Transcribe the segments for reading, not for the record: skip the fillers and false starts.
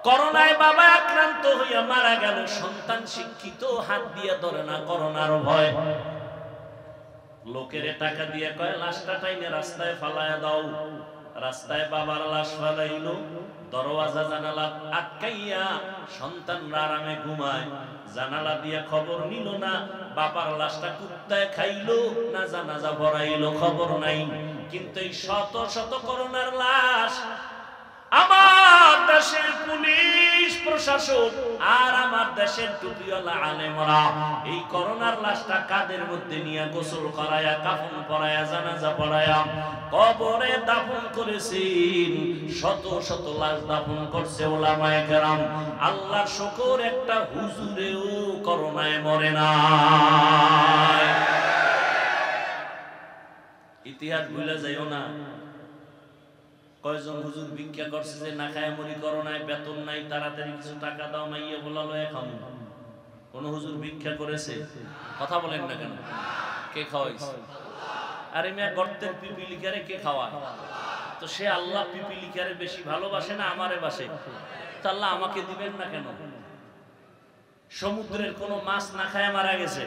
করোনায় বাবা আক্রান্ত হইয়া মারা গেল, সন্তান শিক্ষিত, হাত দিয়ে ধরে না করোনার ভয়। লোকের টাকা দিয়ে কয় লাশটা টাইনে রাস্তায় ফালায়া দাও। রাস্তায় বাবার লাশ ফালাইলো, দরওয়াজা জানালা আটকাইয়া সন্তানরা আরামে ঘুমায়। জানালা দিয়া খবর নিল না বাবার লাশটা কুত্তায় খাইলো না জানাজা ভরাইলো, খবর নাই। কিন্তু এই শত শত করোনার লাশ আমার দেশের পুলিশ প্রশাসন আর আমার দেশের টুপিওয়ালা আলেমরা এই করোনার লাশটা কাদের মধ্যে নিয়ে গোসল করায়া, কাফন পরায়া, জানাজা পড়ায়া কবরে দাফন করেছেন। শত শত লাশ দাফন করছে ওলামায়ে কেরাম। আল্লাহর শুকর একটা হুজুরেও করোনায় মরে না। ইতিহাস ভুলে যাইও না। কয়জন হুজুর ভিক্ষা করছে যে না খায় মরি, করোনায় বেতন নাই, তাড়াতাড়ি কিছু টাকা দাও, মাইয়া বলালো এখন। কোন হুজুর ভিক্ষা করেছে? কথা বলেন না কেন? কে খাওয়াইছে? আরে মিয়া গর্তের পিপিলিকারে কে খাওয়ায়? তো সে আল্লাহ পিপিলিকারে বেশি ভালোবাসে না আমারে বাসে? তো আল্লাহ আমাকে দিবেন না কেন? সমুদ্রের কোন মাছ না খায় মারা গেছে,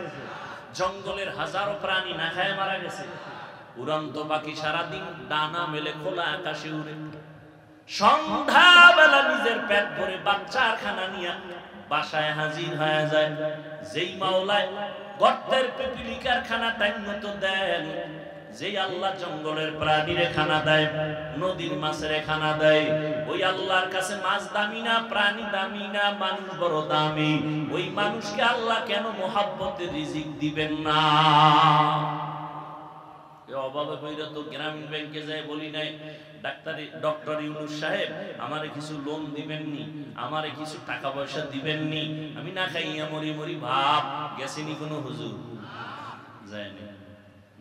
জঙ্গলের হাজারো প্রাণী না খায় মারা গেছে, উড়ন্ত পাখি সারাদিন ডানা মেলে খোলা আকাশে উড়ে, সন্ধ্যাবেলা নিজের পেট ভরে বাচ্চার খানা নিয়ে বাসায় হাজির হয়ে যায়। যেই মাওলায় গর্তের পিপিলিকার খানা টাইম মতো দেন, যেই আল্লাহ জঙ্গলের প্রাণীরে খানা দেয়, নদীর মাছের খানা দেয়, ওই আল্লাহর কাছে মাছ দামি না, প্রাণী দামি না, মানুষ বড় দামি। ওই মানুষকে আল্লাহ কেন মোহাব্বতে রিজিক দিবেন না? অভাবে হইরা তো গ্রামীণ ব্যাংকে যায় বলি নাই ডক্টর ইউনূস সাহেব আমারে কিছু লোন দিবেননি, আমারে কিছু টাকা পয়সা দিবেননি, আমি না খাইয়া মরি মরি ভাব গেছেনি কোন হুজুর? যায়নি।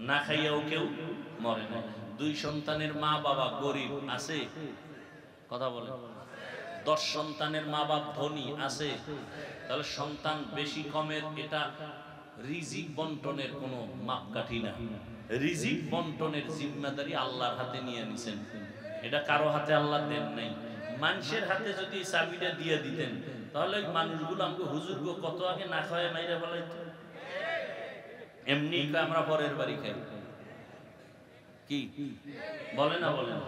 না খাইয়াও কেউ মরে না। দুই সন্তানের মা বাবা গরিব আছে? কথা বলে। 10 সন্তানের মা বাপ ধনী আছে? তাহলে সন্তান বেশি কমের এটা রিজিক বন্টনের কোনো মাপকাঠি না। রিজিক বন্টনের জিম্মাদারি আল্লাহর হাতে নিয়ে নিছেন, এটা কারো হাতে আল্লাহ দেন নাই। মানুষের হাতে যদি চাবিটা দিয়ে দিতেন তাহলে ওই মানুষগুলো আমাকে হুজুরকে কত আগে না খাওয়ায় মাইরা ফেলাইতো। এমনি আমরা পরের বাড়ি খাই, কি বলে না বলেন?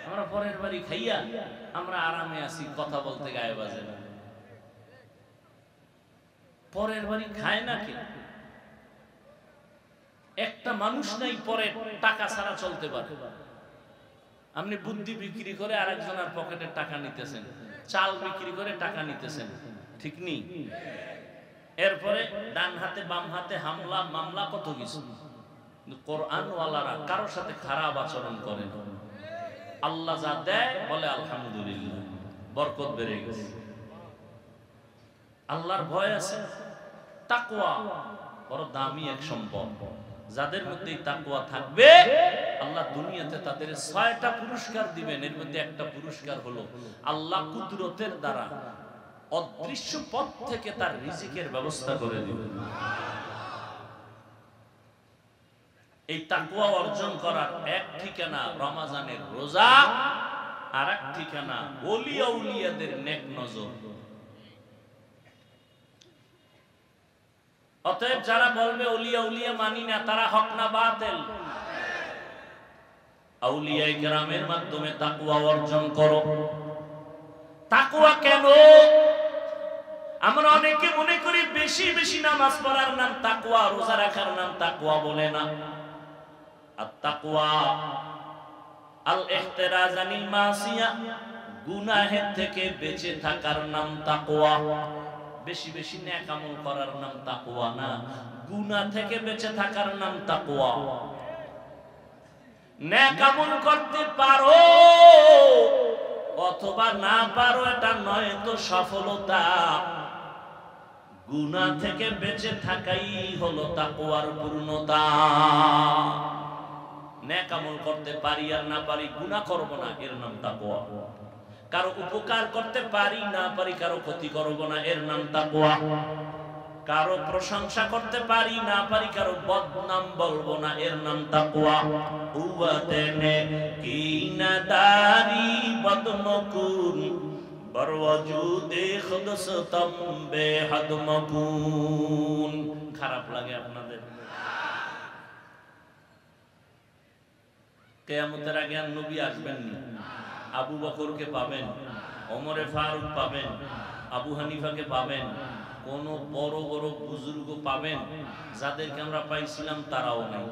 আমরা পরের বাড়ি খাইয়া আমরা আরামে আছি, কথা বলতে গায়ে বাজে না। পরের বাড়ি খায় না কে? একটা মানুষ নাই পরে টাকা ছাড়া চলতে পারে। আপনি বুদ্ধি বিক্রি করে আরেকজনের পকেটে টাকা নিতেছেন, চাল বিক্রি করে টাকা নিতেছেন, ঠিক নেই? এরপরে ডান হাতে বাম হাতে হামলা মামলা কত কিছু। কোরআনওয়ালারা কারোর সাথে খারাপ আচরণ করে না। আল্লাহ যা দেয় বলে আলহামদুলিল্লাহ, বরকত বেড়ে গেছে। আল্লাহর ভয় আছে, তাকওয়া বড় দামি এক সম্পদ। যাদের মধ্যে তাকওয়া থাকবে আল্লাহ দুনিয়াতে তাদের 6টা পুরস্কার দিবেন। এর মধ্যে একটা পুরস্কার হলো আল্লাহ কুদরতের দ্বারা অদৃশ্য পথ থেকে তার রিজিকের ব্যবস্থা করে দিবেন। এই তাকওয়া অর্জন করার এক ঠিকানা রমজানের রোজা, আর এক ঠিকানা ওলিয়া উলিয়াদের নেক নজর। অতএব যারা বলবে ওলিয়া উলিয়া মানি না, তারা হক না বাতিল। আউলিয়া কেরামের মাধ্যমে তাকওয়া অর্জন করো। তাকওয়া কেন? আমরা অনেকে মনে করি বেশি বেশি নামাজ পড়ার নাম তাকওয়া, রোজা রাখার নাম তাকওয়া বলে না। আর তাকওয়া আল ইহতিরাজ আনিল মাসিয়া, গুনাহের থেকে বেঁচে থাকার নাম তাকওয়া। বেশি বেশি নেক আমল করার নাম তাকওয়া না, গুনাহ থেকে বেঁচে থাকার নাম তাকওয়া। নেক আমল করতে পারো অথবা না পারো এটা নয় তো সফলতা, গুনাহ থেকে বেঁচে থাকাই হলো তাকওয়ার পূর্ণতা। নেক আমল করতে পারি আর না পারি, গুনাহ করব না, এর নাম তাকওয়া। কারো উপকার করতে পারি না পারি, কারো ক্ষতি করব না, এর নাম তাকওয়া। কারো প্রশংসা করতে পারি না পারি, কারো বদনাম বলবো না, এর নাম তাকওয়া। উওয়াতেনে কিনাদারি বদনকুন बर वजूदे खुदस्तम बेहद मकून। খারাপ লাগে আপনাদের? কিয়ামতের আগে আর নবী আসবেন না। আবু বকরকে পাবেন, ওমরে ফারুক পাবেন, আবু হানিফাকে পাবেন, কোন বড় বড় বুজুর্গ পাবেন, যাদেরকে আমরা পাইছিলাম তারাও নাই,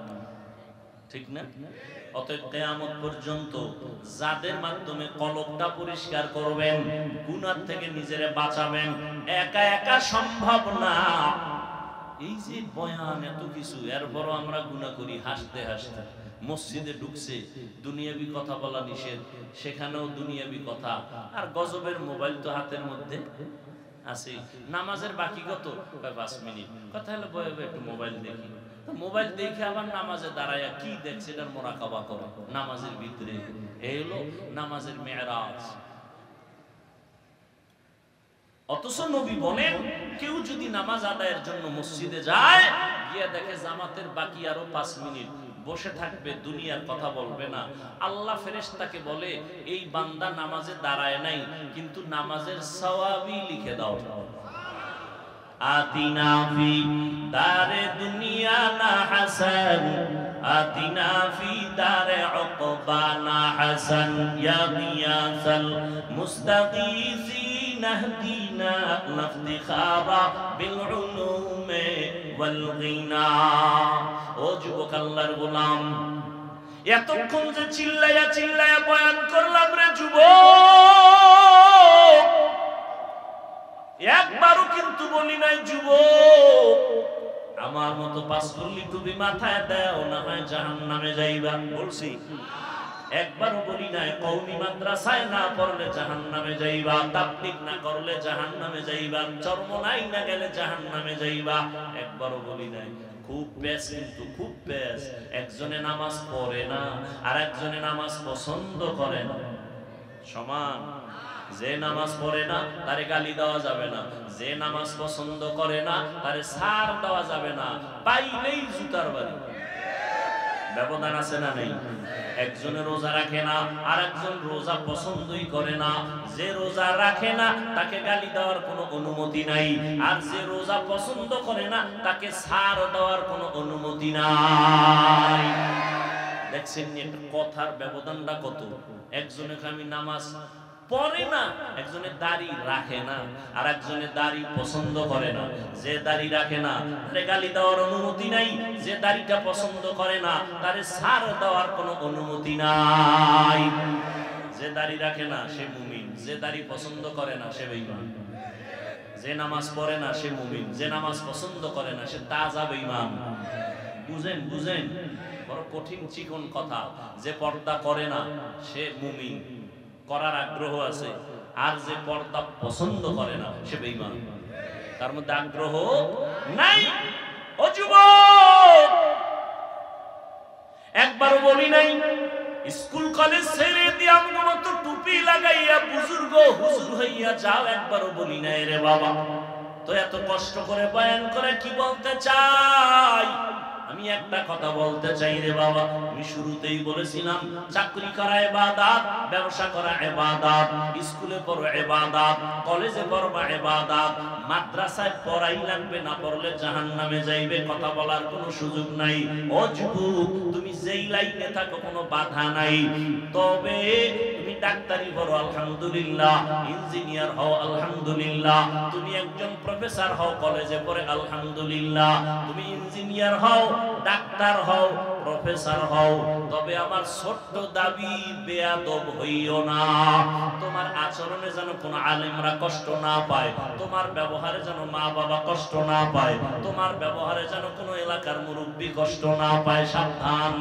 ঠিক না? অতএব কিয়ামত পর্যন্ত যাদের মাধ্যমে কলবটা পরিষ্কার করবেন, গুনাহ থেকে নিজেরে বাঁচাবেন, একা একা সম্ভব না। এই যে বয়ান এত কিছু, এরপরও আমরা গুনাহ করি হাসতে হাসতে। মসজিদে ঢুকছে, দুনিয়াবি কথা বলা নিষেধ, সেখানেও দুনিয়াবি কথা। আর গজবের মোবাইল তো হাতের মধ্যে আছে। নামাজের বাকি কত? 5 মিনিট। কথা হলো বয়ে বয়ে একটু মোবাইল দেখি। মোবাইল দেখে আবার নামাজে দাঁড়ায় কি দেখছে এটার মোরাকাবা করে নামাজের ভিতরে। এই হলো নামাজের মেরাজ। অথচ নবী বলেন, কেউ যদি নামাজ আদায়ের জন্য মসজিদে যায়, গিয়ে দেখে জামাতের বাকি আরো 5 মিনিট, বসে থাকবে, দুনিয়ার কথা বলবে না। আল্লাহ ফেরেশতাকে বলে, এই বান্দা নামাজে দাঁড়ায় নাই, কিন্তু নামাজের সওয়াবই লিখে দাও। আতিনা ফি দারে দুনিয়া না হাসান, আতিনা ফি দারে উকবা না হাসান, ইয়া গিয়াসাল মুস্তাগীসিন আহদিনা লাফতিখারা বিল উলুমে ওয়াল গিনা। ও যুবক আল্লাহর গোলাম, এতক্ষণ যে চিল্লায়া চিল্লায়া বয়ান করলাম রে যুবক, একবারও কিন্তু বলি নাই যুবক আমার মতো 5 কল্লি টুপি মাথায় দাও, না হয় জাহান্নামে যাইবা। বলছি? একবারও বলি নাই কওমি মাদ্রাসায় না পড়লে জাহান্নামে যাইবা, তাবলীগ না করলে জাহান্নামে যাইবা, চরমনাই না গেলে জাহান্নামে যাইবা, একবারও বলি নাই। খুব বেশ, কিন্তু খুব বেশ। একজনে নামাজ পড়ে না আর একজনে নামাজ পছন্দ করে না, সমান। যে নামাজ পড়ে না তারে গালি দেওয়া যাবে না, যে নামাজ পছন্দ করে না তারে ছাড় দেওয়া যাবে না, পাইলেই জুতার বাড়ি। ব্যবধান আছে না নেই? একজনে রোজা রাখে না আর একজন রোজা পছন্দই করে না। যে রোজা রাখে না তাকে গালি দেওয়ার কোনো অনুমতি নাই, আর যে রোজা পছন্দ করে না তাকে ছাড় দেওয়ার কোনো অনুমতি নাই। দেখছেন একটা কথার ব্যবধানটা কত? একজনে আমি নামাজ পড়ে না, একজনে দাড়ি রাখে না আর একজনে দাড়ি পছন্দ করে না। যে দাড়ি রাখে না তারে গালি দেওয়ার অনুমতি নাই, যে দাড়িটা পছন্দ করে না তারে ছাড় দেওয়ার কোনো অনুমতি নাই। যে দাড়ি রাখে না সে মুমিন, যে দাড়ি পছন্দ করে না সে বেঈমান। যে নামাজ পড়ে না সে মুমিন, যে নামাজ পছন্দ করে না সে তাজা বেঈমান। বুঝেন? বুঝেন? বড় কঠিন চিকন কথা। যে পর্দা করে না সে মুমিন, করার আগ্রহ আছে, আর যে পর্দা পছন্দ করে না সে বেঈমান, তার মধ্যে আগ্রহ নাই। ও যুবক, একবারও বলি নাই স্কুল কলেজ ছেড়ে দিয়ে আমার মতো টুপি লাগাইয়া বুজুর্গ হুজুর হইয়া যাও, একবারও বলি নাই রে বাবা। তো এত কষ্ট করে বয়ান করে কি বলতে চাই? আমি একটা কথা বলতে চাই রে বাবা, আমি শুরুতেই বলেছিলাম চাকরি করা ইবাদত, ব্যবসা করা ইবাদত, স্কুলে পড়া ইবাদত, কলেজে পড়বা ইবাদত, মাদ্রাসায় পড়াই লাগবে, না পড়লে জাহান্নামে যাইবে, কথা বলার কোনো সুযোগ নাই। ও যুবক, তুমি যেই লাইনে থাকো কোনো বাধা নাই। তবে তুমি ডাক্তারি পড়ো আলহামদুলিল্লাহ, ইঞ্জিনিয়ার হও আলহামদুলিল্লাহ, তুমি একজন প্রফেসর হও কলেজে পড়ে আলহামদুলিল্লাহ, তুমি ইঞ্জিনিয়ার হও, ডাক্তার হও, প্রফেসর হও, তবে আমার ছোট্ট দাবি বেয়াদব হইও না। তোমার আচরণে যেন কোনো আলেমরা কষ্ট না পায়, তোমার ব্যবহারে যেন মা বাবা কষ্ট না পায়, তোমার ব্যবহারে যেন কোনো এলাকার মুরব্বী কষ্ট না পায়। সাবধান।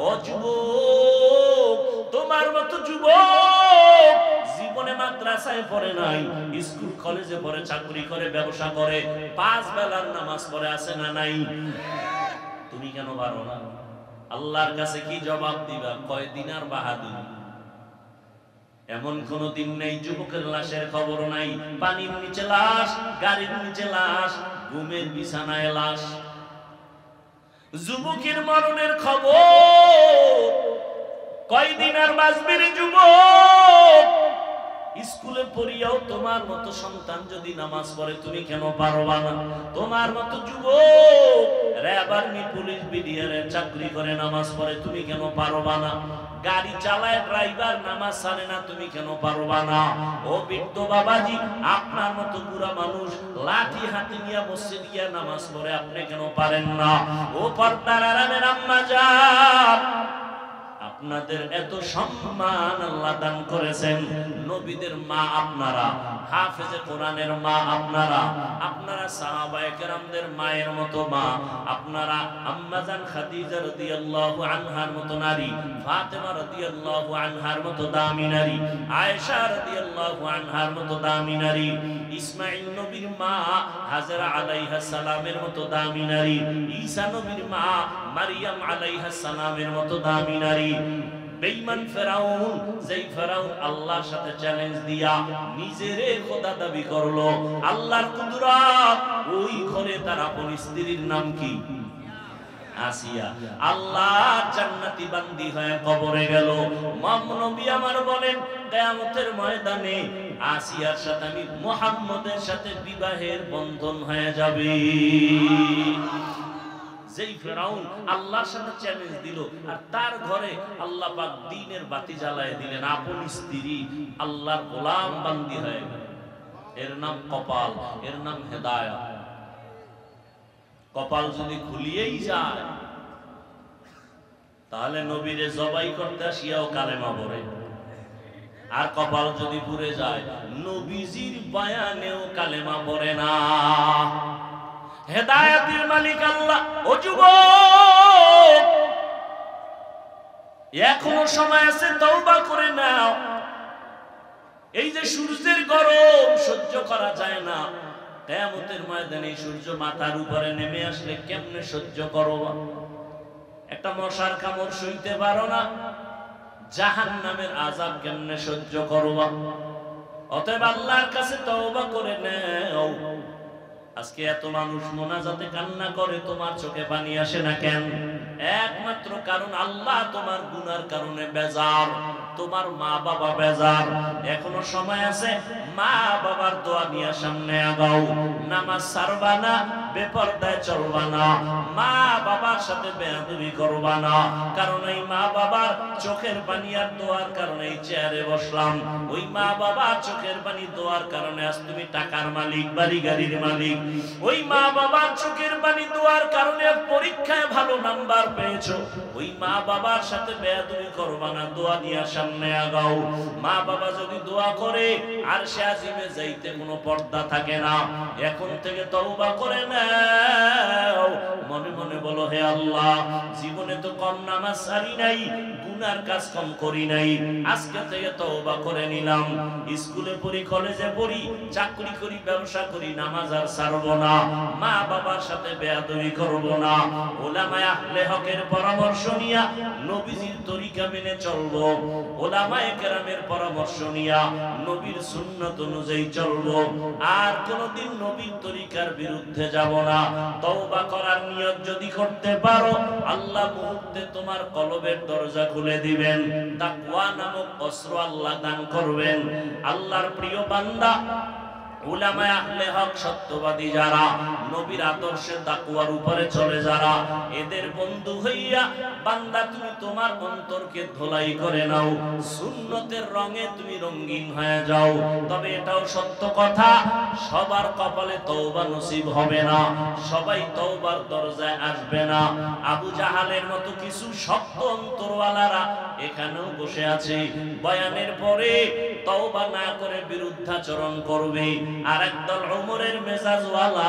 ও যুবক, তোমার মতো যুবক জীবনে মাদ্রাসায় পড়ে নাই, স্কুল কলেজে পড়ে, চাকরি করে, ব্যবসা করে, 5 বেলার নামাজ পড়ে, আছে না নাই? তুমি কেন পারো না? আল্লাহর কাছে কি জবাব দিবা? কয়দিন আর বাহাদুর? এমন কোন দিন নেই যুবকের লাশের খবর নাই, পানির নিচে লাশ, গাড়ির নিচে লাশ, ঘুমের বিছানায় লাশ। যুবকের মরণের খবর কয়দিন আর বাঁচবে রে যুবক? স্কুলে পড়িয়াও তোমার মতো সন্তান যদি নামাজ পড়ে তুমি কেন পারবা না? তোমার মতো যুবক র‍্যাব আর্মি পুলিশ বিডিআরের চাকরি করে নামাজ পড়ে তুমি কেন পারবা না? গাড়ি চালায় ড্রাইভার নামাজ ছাড়ে না তুমি কেন পারবা না? ও বৃদ্ধ বাবাজি, আপনার মতো বুড়া মানুষ লাঠি হাতে নিয়ে মসজিদ গিয়া নামাজ পড়ে আপনি কেন পারেন না? ও পর্দার আরামের আম্মা জান, আপনাদের এত সম্মান আল্লাহ দান করেছেন। নবীদের মা আপনারা, হাফেজে কোরআনের মা আপনারা, আপনারা সাহাবায়ে কেরামদের মায়ের মতো মা, আপনারা আম্মা জান খাদিজা রাদিয়াল্লাহু আনহার মতো নারী, ফাতেমা রাদিয়াল্লাহু আনহার মতো দামি নারী, আয়েশা রাদিয়াল্লাহু আনহার মতো দামি নারী, ইসমাঈল নবীর মা হাজরা আলাইহিস সালামের মতো দামি নারী, ঈসা নবীর মা মারিয়াম আলাইহিস সালামের মতো দামি নারী। বেঈমান ফেরাউন, যেই ফেরাউন আল্লাহর সাথে চ্যালেঞ্জ দিয়া নিজেরে খোদা দাবি করলো, আল্লাহর কুদরত, ওই ঘরে তার আপন স্ত্রীর নাম কি? আসিয়া। আল্লাহর জান্নাতি বান্দি হয়ে কবরে গেল। নবী আমার বলেন কিয়ামতের ময়দানে আসিয়ার সাথে আমি মুহাম্মদের সাথে বিবাহের বন্ধন হয়ে যাবে। যেই ফেরাউন আল্লাহর সাথে চ্যালেঞ্জ দিল, আর তার ঘরে আল্লাহ পাক দ্বীনের বাতি জ্বালায় দিলেন, আপন স্ত্রী আল্লাহর গোলাম বান্দি হয়ে গেল। এর নাম কপাল, এর নাম হেদায়েত। কপাল যদি খুলিয়েই যায় তাহলে নবীরে জবাই করতে আসিয়াও কালেমা পড়ে, আর কপাল যদি পুড়ে যায় নবীজির বয়ানেও কালেমা পড়ে না। হেদায়েতের মালিক আল্লাহ। ও যুবক, এখনো সময় আছে, তওবা করে নাও। এই যে সূর্যের গরম সহ্য করা যায় না, কিয়ামতের ময়দানে সূর্য মাথার উপরে নেমে আসলে কেমনে সহ্য করবা? একটা মশার কামড় সইতে পারো না, জাহান্নামের আযাব কেমনে সহ্য করবা? অতএব আল্লাহর কাছে তওবা করে নাও। আজকে এত মানুষ মোনাজাতে কান্না করে, তোমার চোখে পানি আসে না কেন? একমাত্র কারণ আল্লাহ তোমার গুনার কারণে বেজার, তোমার মা বাবা বেজার। এখনো সময় আছে, মা বাবার দোয়া নিয়ে সামনে আগাও। নামাজ ছাড়বা না, বেপরদায় চলবা না, মা বাবার সাথে বেয়াদবি করবা না। কারণ এই মা বাবার চোখের পানি আর দোয়ার কারণে এই চেয়ারে বসলাম। ওই মা বাবার চোখের পানি দোয়ার কারণে আজ তুমি টাকার মালিক, বাড়ি গাড়ির মালিক। ওই মা বাবার চোখের পানি দোয়ার কারণে পরীক্ষায় ভালো নাম্বার পেয়েছো। ওই মা বাবার সাথে বেয়াদবি করবা না, দোয়া নিয়ে সামনে আগাও। মা বাবা যদি দোয়া করে আর সে আজিমে যাইতে কোনো পর্দা থাকে না। এখন থেকে তওবা করে নাও, মনে মনে বলো, হে আল্লাহ, জীবনে তো কম নামাজ ছাড়ি নাই, গুনার কাজ কম করি নাই, আজকে থেকে তওবা করে নিলাম। স্কুলে পড়ি, কলেজে পড়ি, চাকরি করি, ব্যবসা করি, নামাজ আর ছাড়বো না, মা বাবার সাথে বেয়াদবি করবো না। উলামায়ে আহলে হকের পরামর্শ নিয়া নবীজির তরিকা মেনে চলবো। উলামায়ে কেরামের পরামর্শ নিয়া নবীর সুন্নাত অনুযায়ী চলবো। আর কোনদিন নবীর তরিকার বিরুদ্ধে যাব না। তওবা করার নিয়ত যদি করতে পারো, আল্লাহ মুহূর্তে তোমার কলবের দরজা খুলে দিবেন। তাকওয়া নামক অস্ত্র আল্লাহ দান করবেন। আল্লাহর প্রিয় বান্দা, উলামায়ে আহলে হক, সত্যবাদী যারা, নবীর আদর্শে তাকওয়ার উপরে চলে যারা, এদের বন্ধু হইয়া বান্দা তুমি তোমার অন্তরকে ধোলাই করে নাও, সুন্নতের রঙে তুমি রঙিন হয়ে যাও। তবে এটাও সত্য কথা, সবার কপালে তওবা নসিব হবে না, সবাই তওবার দরজায় আসবে না। আবু জাহালের মতো কিছু শক্ত অন্তরওয়ালারা এখানেও বসে আছে, বয়ানের পরে তওবা না করে বিরুদ্ধাচরণ করবে। আর একদল ওমরের মেজাজওয়ালা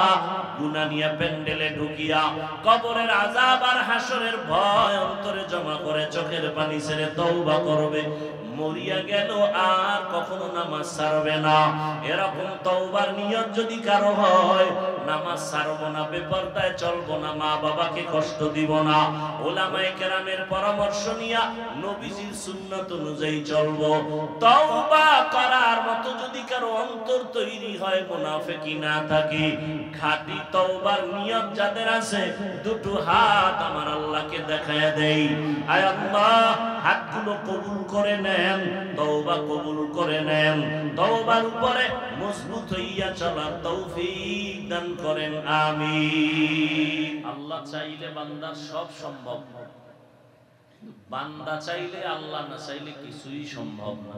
গুনাহ নিয়ে প্যান্ডেলে ঢুকিয়া কবরের আযাব আর হাসরের ভয় অন্তরে জমা করে চোখের পানি ছেড়ে তওবা করবে, মরিয়া গেল আর কখনো নামাজ ছাড়বে না। এরকম তওবার নিয়ত যদি কারো হয়, নামাজ ছাড়বো না, বেপরদায় চলবো না, মা বাবাকে কষ্ট দিব না, উলামায়ে কেরামের পরামর্শ নিয়া নবীজির সুন্নাত অনুযায়ী চলবো। তওবা করার মতো যদি কারো কারো অন্তর তৈরি হয় মুনাফিকি না থাকে, খাঁটি তওবার নিয়ত যাদের আছে দুটো হাত আমার আল্লাহকে দেখায় দেই, আয় আল্লাহ হাতগুলো কবুল করে নেন, তওবা কবুল করে নেন, তওবার উপরে মজবুত হইয়া চলার তৌফিক দান করেন, আমিন। আল্লাহ চাইলে বান্দার সব সম্ভব, বান্দা চাইলে আল্লাহ না চাইলে কিছুই সম্ভব না।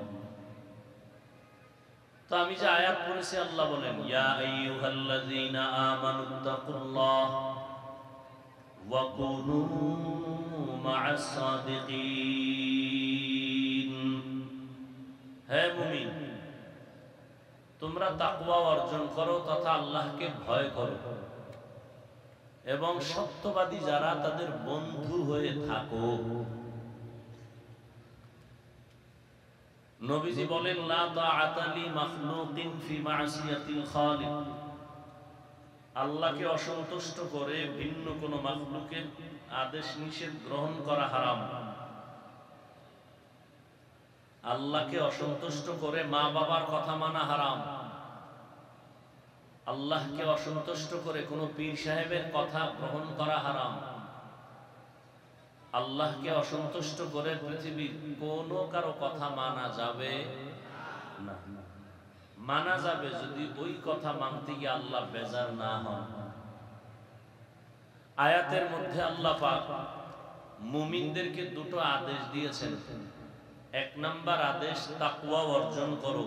তো আমি যে আয়াত পড়েছি আল্লাহ বলেন ইয়া আইয়ুহাল্লাযীনা আমানুত্তাকুল্লাহ ওয়া কুনু মা'আস সাদিকিন, হে মুমিন তোমরা তাকওয়া অর্জন করো তথা আল্লাহকে ভয় করো এবং সত্যবাদী যারা তাদের বন্ধু হয়ে থাকো। নবীজি বলেন লা তাআতা লি মাখলুকিন ফি মা'সিয়াতিল খালিক, আল্লাহকে অসন্তুষ্ট করে ভিন্ন কোন মাখলুকের আদেশ নিষেধ গ্রহণ করা হারাম। আল্লাহকে অসন্তুষ্ট করে মা বাবার কথা মানা হারাম। আল্লাহকে অসন্তুষ্ট করে কোন পীর সাহেবের কথা গ্রহণ করা হারাম। আল্লাহকে অসন্তুষ্ট করে পৃথিবীর কোন কারো কথা মানা যাবে না। মানা যাবে যদি ওই কথা মানতে গিয়ে আল্লাহ বেজার না হন। আয়াতের মধ্যে আল্লাহ পাক মুমিনদেরকে দুটো আদেশ দিয়েছেন। এক নাম্বার আদেশ তাকওয়া অর্জন করো,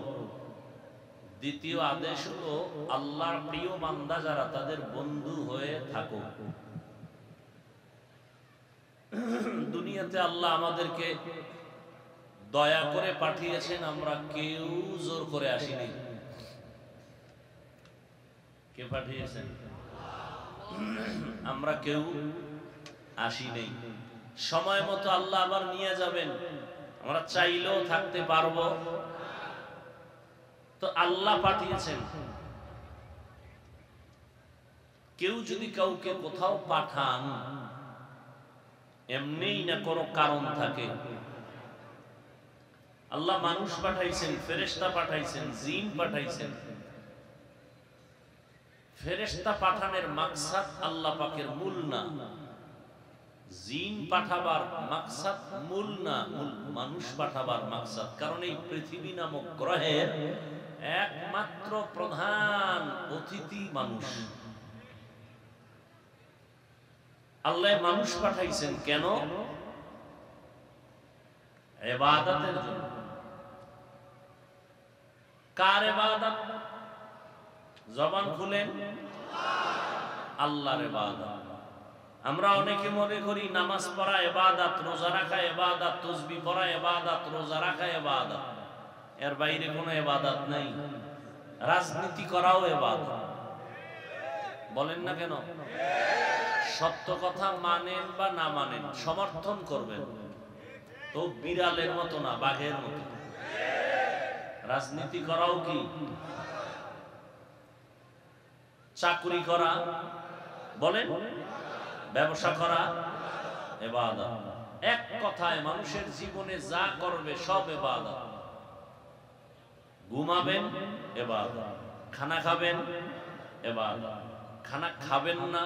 দ্বিতীয় আদেশ হলো আল্লাহর প্রিয় বান্দা যারা তাদের বন্ধু হয়ে থাকো। দুনিয়াতে আল্লাহ আমাদেরকে দয়া করে পাঠিয়েছেন, আমরা কেউ জোর করে আসিনি। কে পাঠিয়েছেন? আমরা কেউ আসি নেই। সময় মতো আল্লাহ আবার নিয়ে যাবেন, আমরা চাইলেও থাকতে পারবো। তো আল্লাহ পাঠিয়েছেন। কেউ যদি কাউকে কোথাও পাঠান এমনিই না কোনো কারণ থাকে। আল্লাহ মানুষ পাঠাইছেন, ফেরেশতা পাঠাইছেন, জিন পাঠাইছেন। ফেরেশতা পাঠানোর মাকসাদ আল্লাহ পাকের মূল না, জিন পাঠাবার মাকসাদ মূল না, মূল মানুষ পাঠাবার মাকসাদ। কারণ এই পৃথিবী নামক গ্রহের একমাত্র প্রধান অতিথি মানুষ। আল্লাহ মানুষ পাঠাইছেন কেন? ইবাদতের জন্য। কার ইবাদত? জবান খুলেন, আল্লাহর ইবাদত। আমরা অনেকে মনে করি নামাজ পড়া ইবাদত, রোজা রাখা ইবাদত, তাসবিহ পড়া ইবাদত, রোজা রাখা ইবাদত, এর বাইরে কোনো ইবাদত নাই। রাজনীতি করাও ইবাদত। বলেন না কেন? সত্য কথা মানেন বা না মানেন, সমর্থন করবেন, তো বিড়ালের মতো না, বাঘের মতো। রাজনীতি করাও কি? চাকরি করা বলেন, ব্যবসা করা ইবাদত। এক কথায় মানুষের জীবনে যা করবে সব ইবাদত। ঘুমাবেন ইবাদত, খানা খাবেন ইবাদত, খানা খাবেন না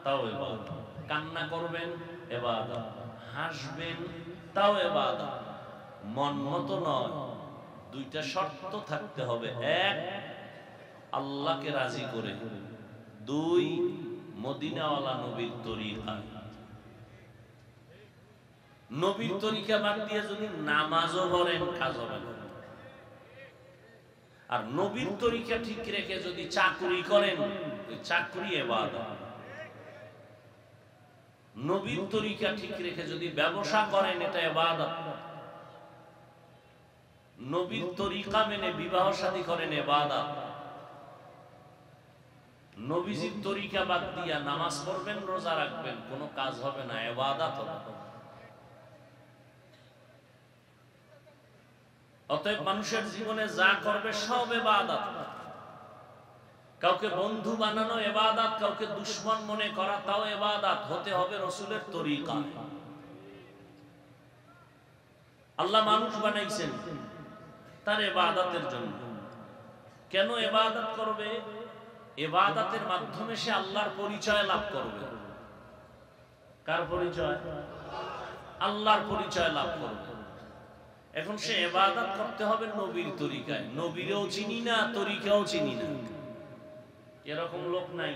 তাও ইবাদত, কান্না করবেন ইবাদত, হাসবেন তাও ইবাদত। মন মতো নয়, দুইটা শর্ত থাকতে হবে। এক, আল্লাহকে রাজি করে। দুই, মদিনাওয়ালা নবীর তরিকা। নবীর তরিকা বাদ দিয়ে যদি নামাজও পড়েন কাজ হবে না। আর নবীর তরিকা ঠিক রেখে যদি চাকরি করেন, ওই চাকরি ইবাদত। নবীর তরিকা ঠিক রেখে যদি ব্যবসা করেন, এটা ইবাদত। নবীর তরিকা মেনে বিবাহ শাদী করেন, ইবাদত। নবীজির তরিকা বাদ দিয়া নামাজ পড়বেন, রোজা রাখবেন, কোনো কাজ হবে না, ইবাদত হবে। অতএব মানুষের জীবনে যা করবে সব ইবাদত। কাউকে বন্ধু বানানো ইবাদত, কাউকে দুশমন মনে করা তাও ইবাদত। হতে হবে রাসূলের তরিকা। আল্লাহ মানুষ বানাইছেন তার ইবাদতের জন্য। কেন ইবাদত করবে? ইবাদতের মাধ্যমে সে আল্লাহর পরিচয় লাভ করবে। কার পরিচয়? আল্লাহর পরিচয় লাভ করবে। এখন সে ইবাদত করতে হবে নবীর তরিকায়। নবীরও চিনি না, তরিকাও চিনি না, এরকম লোক নাই।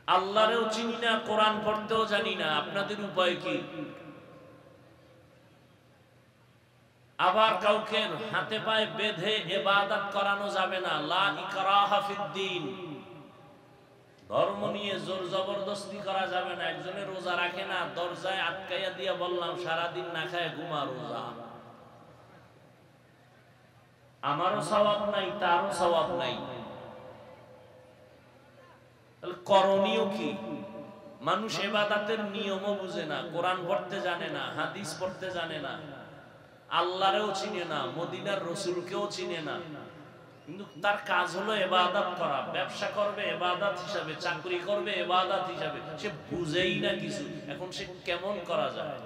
আল্লাহরেও চিনি না, কোরআন পড়তেও জানি না, আপনাদের উপায় কি? আবার কাউকে হাতে পায়ে বেঁধে ইবাদত করানো যাবে না। লা ইকরাহা ফিদ্দীন, ধর্ম নিয়ে জোর জবরদস্তি করা যাবে না। একজনের রোজা রাখে না, দরজায় আটকাইয়া দিয়ে বললাম সারাদিন না খায় ঘুমা, রোজা আমারও সওয়াব নাই, তারও সওয়াব নাই। তাহলে করণীয় কি? মানুষ ইবাদতের নিয়মও বুঝে না, কোরআন পড়তে জানে না, হাদিস পড়তে জানে না, আল্লাহরেও চিনে না, মদিনার রাসূলকেও চিনে না, কিন্তু তার কাজ হলো ইবাদত করা। ব্যবসা করবে ইবাদত হিসাবে, চাকরি করবে ইবাদত হিসাবে, সে বুঝেই না কিছু। এখন সে কেমন করা যায়?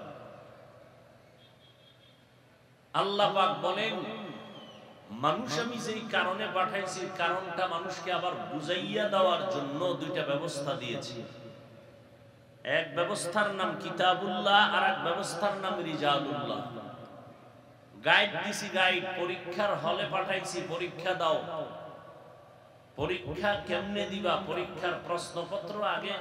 আল্লাহ পাক বলেন, মানুষ আমি যেই কারণে পাঠাইছি, কারণটা মানুষকে আবার বুঝাইয়া দেওয়ার জন্য দুইটা ব্যবস্থা দিয়েছি। এক ব্যবস্থার নাম কিতাবুল্লাহ, আর এক ব্যবস্থার নাম রিজালুল্লাহ। গাইড দিছি, গাইড। পরীক্ষার হলে পাঠাইছি, পরীক্ষা দাও। পরীক্ষা কেমনে দিবা? পরীক্ষার প্রশ্নপত্র আগে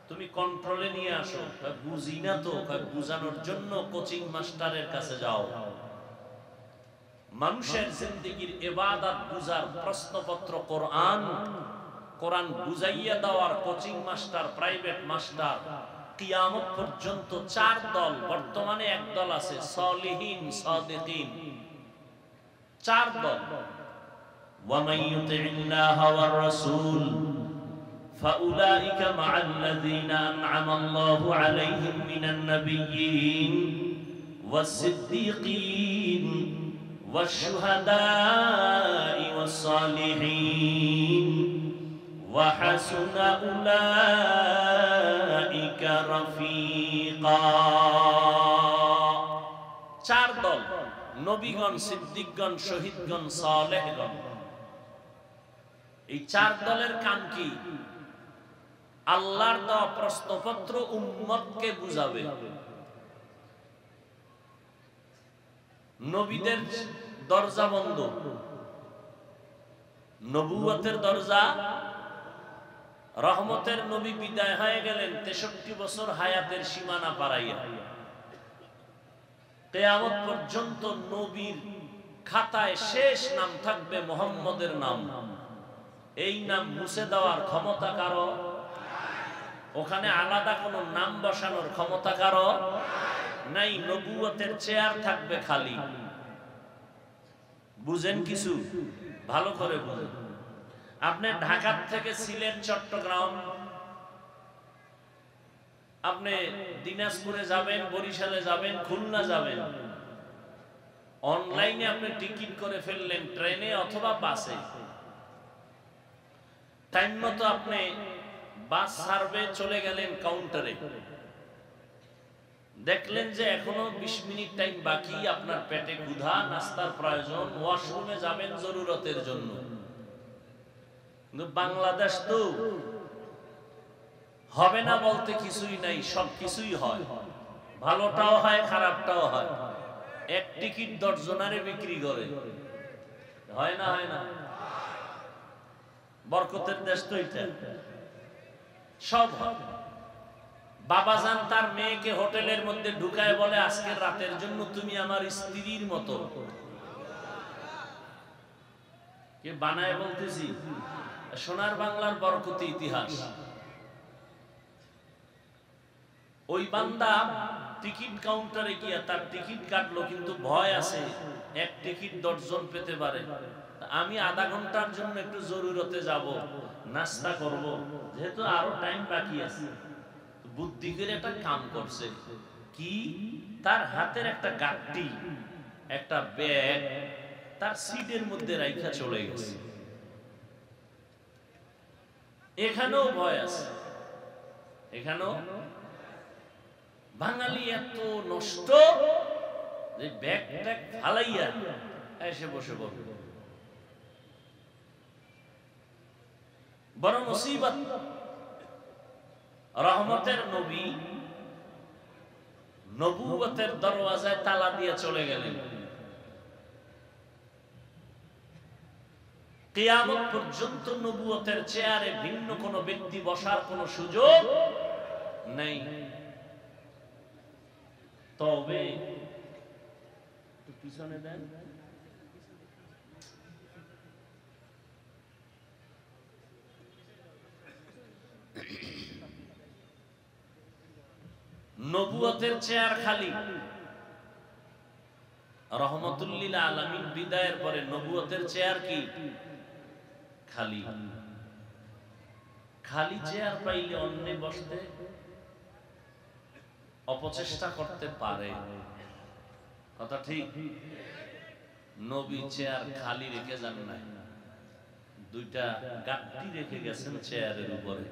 তুমি কন্ট্রোলে নিয়ে আসো। বুঝি না তো, বুঝানোর জন্য কোচিং মাস্টারের কাছে যাও। মানুষের জিন্দেগির ইবাদত বুঝার প্রশ্নপত্র কোরআন, কোরআন বুঝাইয়া দেওয়ার কোচিং মাস্টার, প্রাইভেট মাস্টার। কিয়ামত পর্যন্ত চার দল, বর্তমানে এক দল আছে, সলিহিন সাদিকিন, চার দল। ওয়া মান ইউতিল্লাহ ওয়ার রাসূল ফাউলাইকা মা'আল্লাযীনা আন'আমা আল্লাহু আলাইহিম মিনান নাবিয়্যিন ওয়াস সিদ্দীকিন ওয়াশ শুহাদা'i ওয়াস সালিহিন ওয়া হাসুনা উলাইকা রাফিকা। চার দল: নবীগণ, সিদ্দিকগণ, শহীদগণ, সালেহগণ। এই চার দলের কাম কি? আল্লাহর দেওয়া প্রশ্নপত্র উম্মতকে বুঝাবে। নবীদের দরজা বন্ধ, নবুয়তের দরজা। রহমতের নবী বিদায় হয়ে গেলেন 63 বছর হায়াতের সীমানা পারাইয়া। কিয়ামত পর্যন্ত নবীর খাতায় শেষ নাম থাকবে মুহাম্মদের নাম। এই নাম মুছে দেওয়ার ক্ষমতা কারো? ওখানে আলাদা কোনো নাম বসানোর ক্ষমতা কারো নাই। নবুয়তের চেয়ার থাকবে খালি। বুঝেন কিছু? ভালো করে বুঝেন। আপনি ঢাকা থেকে সিলেট, চট্টগ্রাম, আপনি দিনাজপুরে যাবেন, বরিশালে যাবেন, খুলনা যাবেন, অনলাইনে আপনি টিকিট করে ফেললেন, ট্রেনে অথবা বাসে। টাইম মতো আপনি বাস সার্ভে চলে গেলেন কাউন্টারে, দেখলেন যে এখনো 20 মিনিট টাইম বাকি, আপনার পেটে ক্ষুধা, নাস্তার প্রয়োজন, ওয়াশরুমে যাবেন জরুরতের জন্য। কিন্তু বাংলাদেশ তো হবে না বলতে কিছুই নাই, সব কিছুই হয়। ভালোটাও হয়, খারাপটাও হয়। এক টিকিট 10 জনারে বিক্রি করে, হয় না? হয় না? বরকতের দেশ তো এটা, সব হয়। বাবাজান তার মেয়েকে হোটেলের মধ্যে ঢুকায় বলে, আজকের রাতের জন্য তুমি আমার স্ত্রীর মতো। কে বানায় বলতেছি? সোনার বাংলার বরকতি ইতিহাস। ওই বান্দা টিকিট কাউন্টারে গিয়া তার টিকিট কাটলো, কিন্তু ভয় আছে, এক টিকিট 10 জন পেতে পারে। আমি আধা ঘন্টার জন্য একটু জরুরতে যাব, নাস্তা করব, যেহেতু আরো টাইম বাকি আছে। বুদ্ধি করে একটা কাম করছে কি, তার হাতের একটা গাঁটটি, একটা ব্যাগ তার সিটের মধ্যে রাইখা চলে গেছে। এখানেও ভয় আছে, এখানেও। বাঙালি এত নষ্ট যে ব্যাগ ট্যাগ ফালাইয়া এসে বসে পড়বে, বড় মুসিবত। রহমতের নবী নবুয়তের দরওয়াজায় তালা দিয়ে চলে গেলেন। কিয়ামত পর্যন্ত নবুয়তের চেয়ারে ভিন্ন কোন ব্যক্তি বসার কোন সুযোগ নেই। তবে পিছনে দেন, নবুয়তের চেয়ার খালি। রহমতুল্লিল আলামিন বিদায়ের পরে নবুয়তের চেয়ার কি খালি। খালি চেয়ার পাইলে অন্যে বসতে অপচেষ্টা করতে পারে, কথা ঠিক। নবী চেয়ার খালি রেখে যান নাই, দুইটা গাঁটটি রেখে গেছেন চেয়ারের উপরে।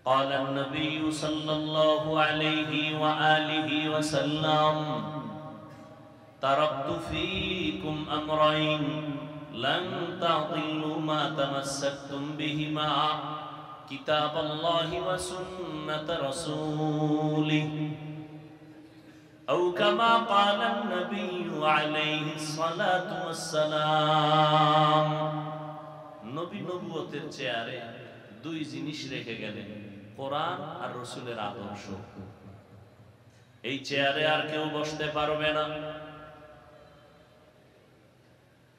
قال النبي صلى الله عليه وآله وسلم تركت فيكم أمرين لن تضلوا ما تمسكتم بهما كتاب الله وسنة رسوله أو كما قال النبي عليه الصلاة والسلام। নবী নবুয়তের চেয়ারে দুই জিনিস রেখে গেলেন, কোরআন আর রাসূলের আদর্শ। এই চেয়ারে আর কেউ বসতে পারবে না।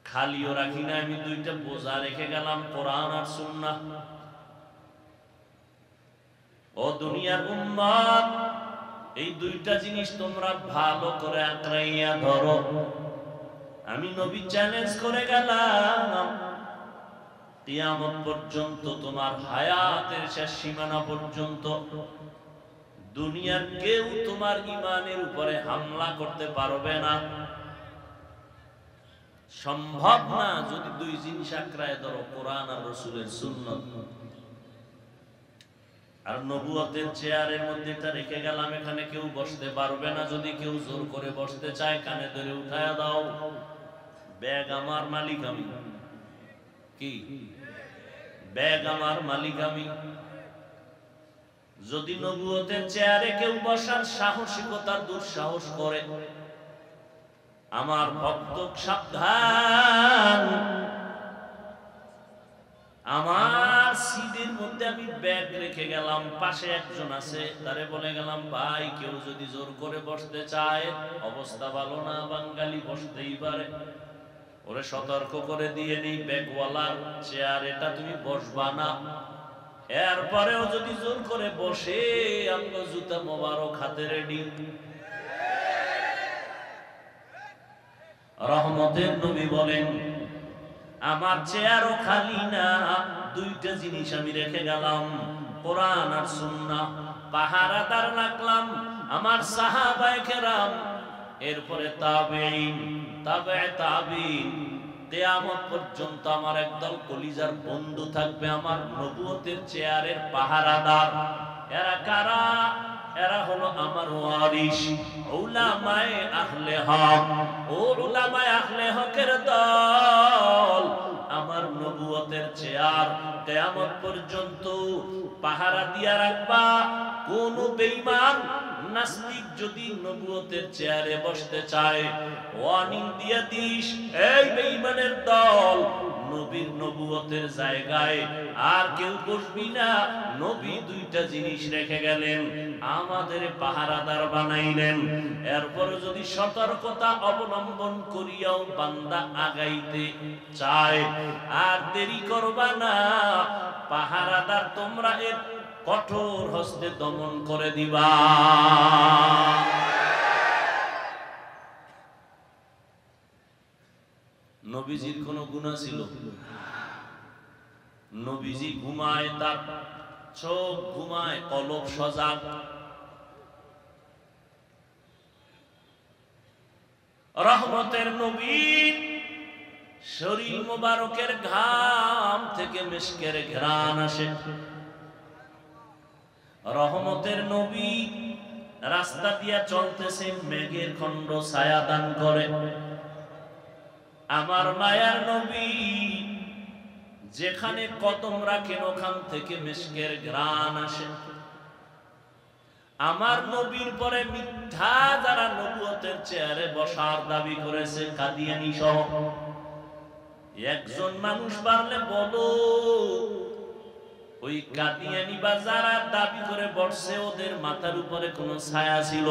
খালিও রাখি না, আমি দুইটা বোঝা রেখে গেলাম, কোরআন আর সুন্নাহ। ও দুনিয়ার উম্মত, এই দুইটা জিনিস তোমরা ভালো করে আঁকড়াইয়া ধরো। আমি নবী চ্যালেঞ্জ করে গেলাম, কিয়ামত পর্যন্ত, তোমার হায়াতের শেষ সীমানা পর্যন্ত দুনিয়ার কেউ তোমার ঈমানের উপরে হামলা করতে পারবে না, সম্ভব না। যদি দুই জিনিস আঁকড়ায় ধরো, কোরআন আর রাসূলের সুন্নাত। আর নবুয়তের চেয়ারের মধ্যে এটা রেখে গেলাম, এখানে কেউ বসতে পারবে না। যদি কেউ জোর করে বসতে চায়, কানে ধরে উঠায়া দাও, ব্যাগ আমার, মালিক আমি। কি ব্যাগ আমার, মালিক আমি। যদি নবুয়তের চেয়ারে কেউ বসার সাহসিকতা দুঃসাহস করে, আমার ভক্ত সাবধান। আমার সিটের মধ্যে আমি ব্যাগ রেখে গেলাম, পাশে একজন আছে, তারে বলে গেলাম, ভাই কেউ যদি জোর করে বসতে চায়, অবস্থা ভালো না, বাঙালি বসতেই পারে, ওরে সতর্ক করে দিয়ে নেই, ব্যাগওয়ালার চেয়ার এটা তুমি বসবা না। এরপরেও যদি জোর করে বসে, আমরা জুতা মোবারক হাতে রেডি। রহমতের নবী বলেন, আমার চেয়ারও খালি না, দুইটা জিনিস আমি রেখে গেলাম, কোরআন আর সুন্নাহ। পাহারাদার রাখলাম আমার সাহাবায়ে কেরাম, এরপরে তাবেঈন, তাবে তাবেঈন, কিয়ামত পর্যন্ত আমার একদল কলিজার বন্ধু থাকবে, আমার নবুয়তের চেয়ারের পাহারাদার। এরা কারা? এরা হলো আমার ওয়ারিস, উলামায়ে আহলে হক। ও উলামায়ে আহলে হকের দল, আমার নবুয়তের চেয়ার কিয়ামত পর্যন্ত পাহারা দিয়া রাখবা। কোন বেঈমান নাস্তিক যদি নবুয়তের চেয়ারে বসতে চায়, ওয়ার্নিং দিয়ে দিস, এই বেঈমানের দল, নবীর নবুয়তের জায়গায় আর কেউ বসবি না। নবী দুইটা জিনিস রেখে গেলেন, আমাদের পাহারাদার বানাইলেন। এরপর যদি সতর্কতা অবলম্বন করিয়াও বান্দা আগাইতে চায়, আর দেরি করবা না, পাহারাদার তোমরা এর কঠোর হস্তে দমন করে দিবা। নবীজির কোন গুনাহ ছিল? নবীজি ঘুমায়, তার চোখ ঘুমায়, কলব সজাগ। রহমতের নবী শরীর মোবারকের ঘাম থেকে মিশকের ঘ্রাণ আসে। রহমতের নবী রাস্তা দিয়া চলতেছে, মেঘের খণ্ড ছায়া দান করে। আমার মায়ার নবী যেখানে কদম রাখেন ওখান থেকে মিশকের ঘ্রাণ আসে। আমার নবীর পরে মিথ্যা যারা নবুয়তের চেয়ারে বসার দাবি করেছে, কাদিয়ানী সহ, একজন মানুষ পারলে বলো ওই কাদিয়ানী বা যারা দাবি করে বসছে ওদের মাথার উপরে কোন ছায়া ছিল?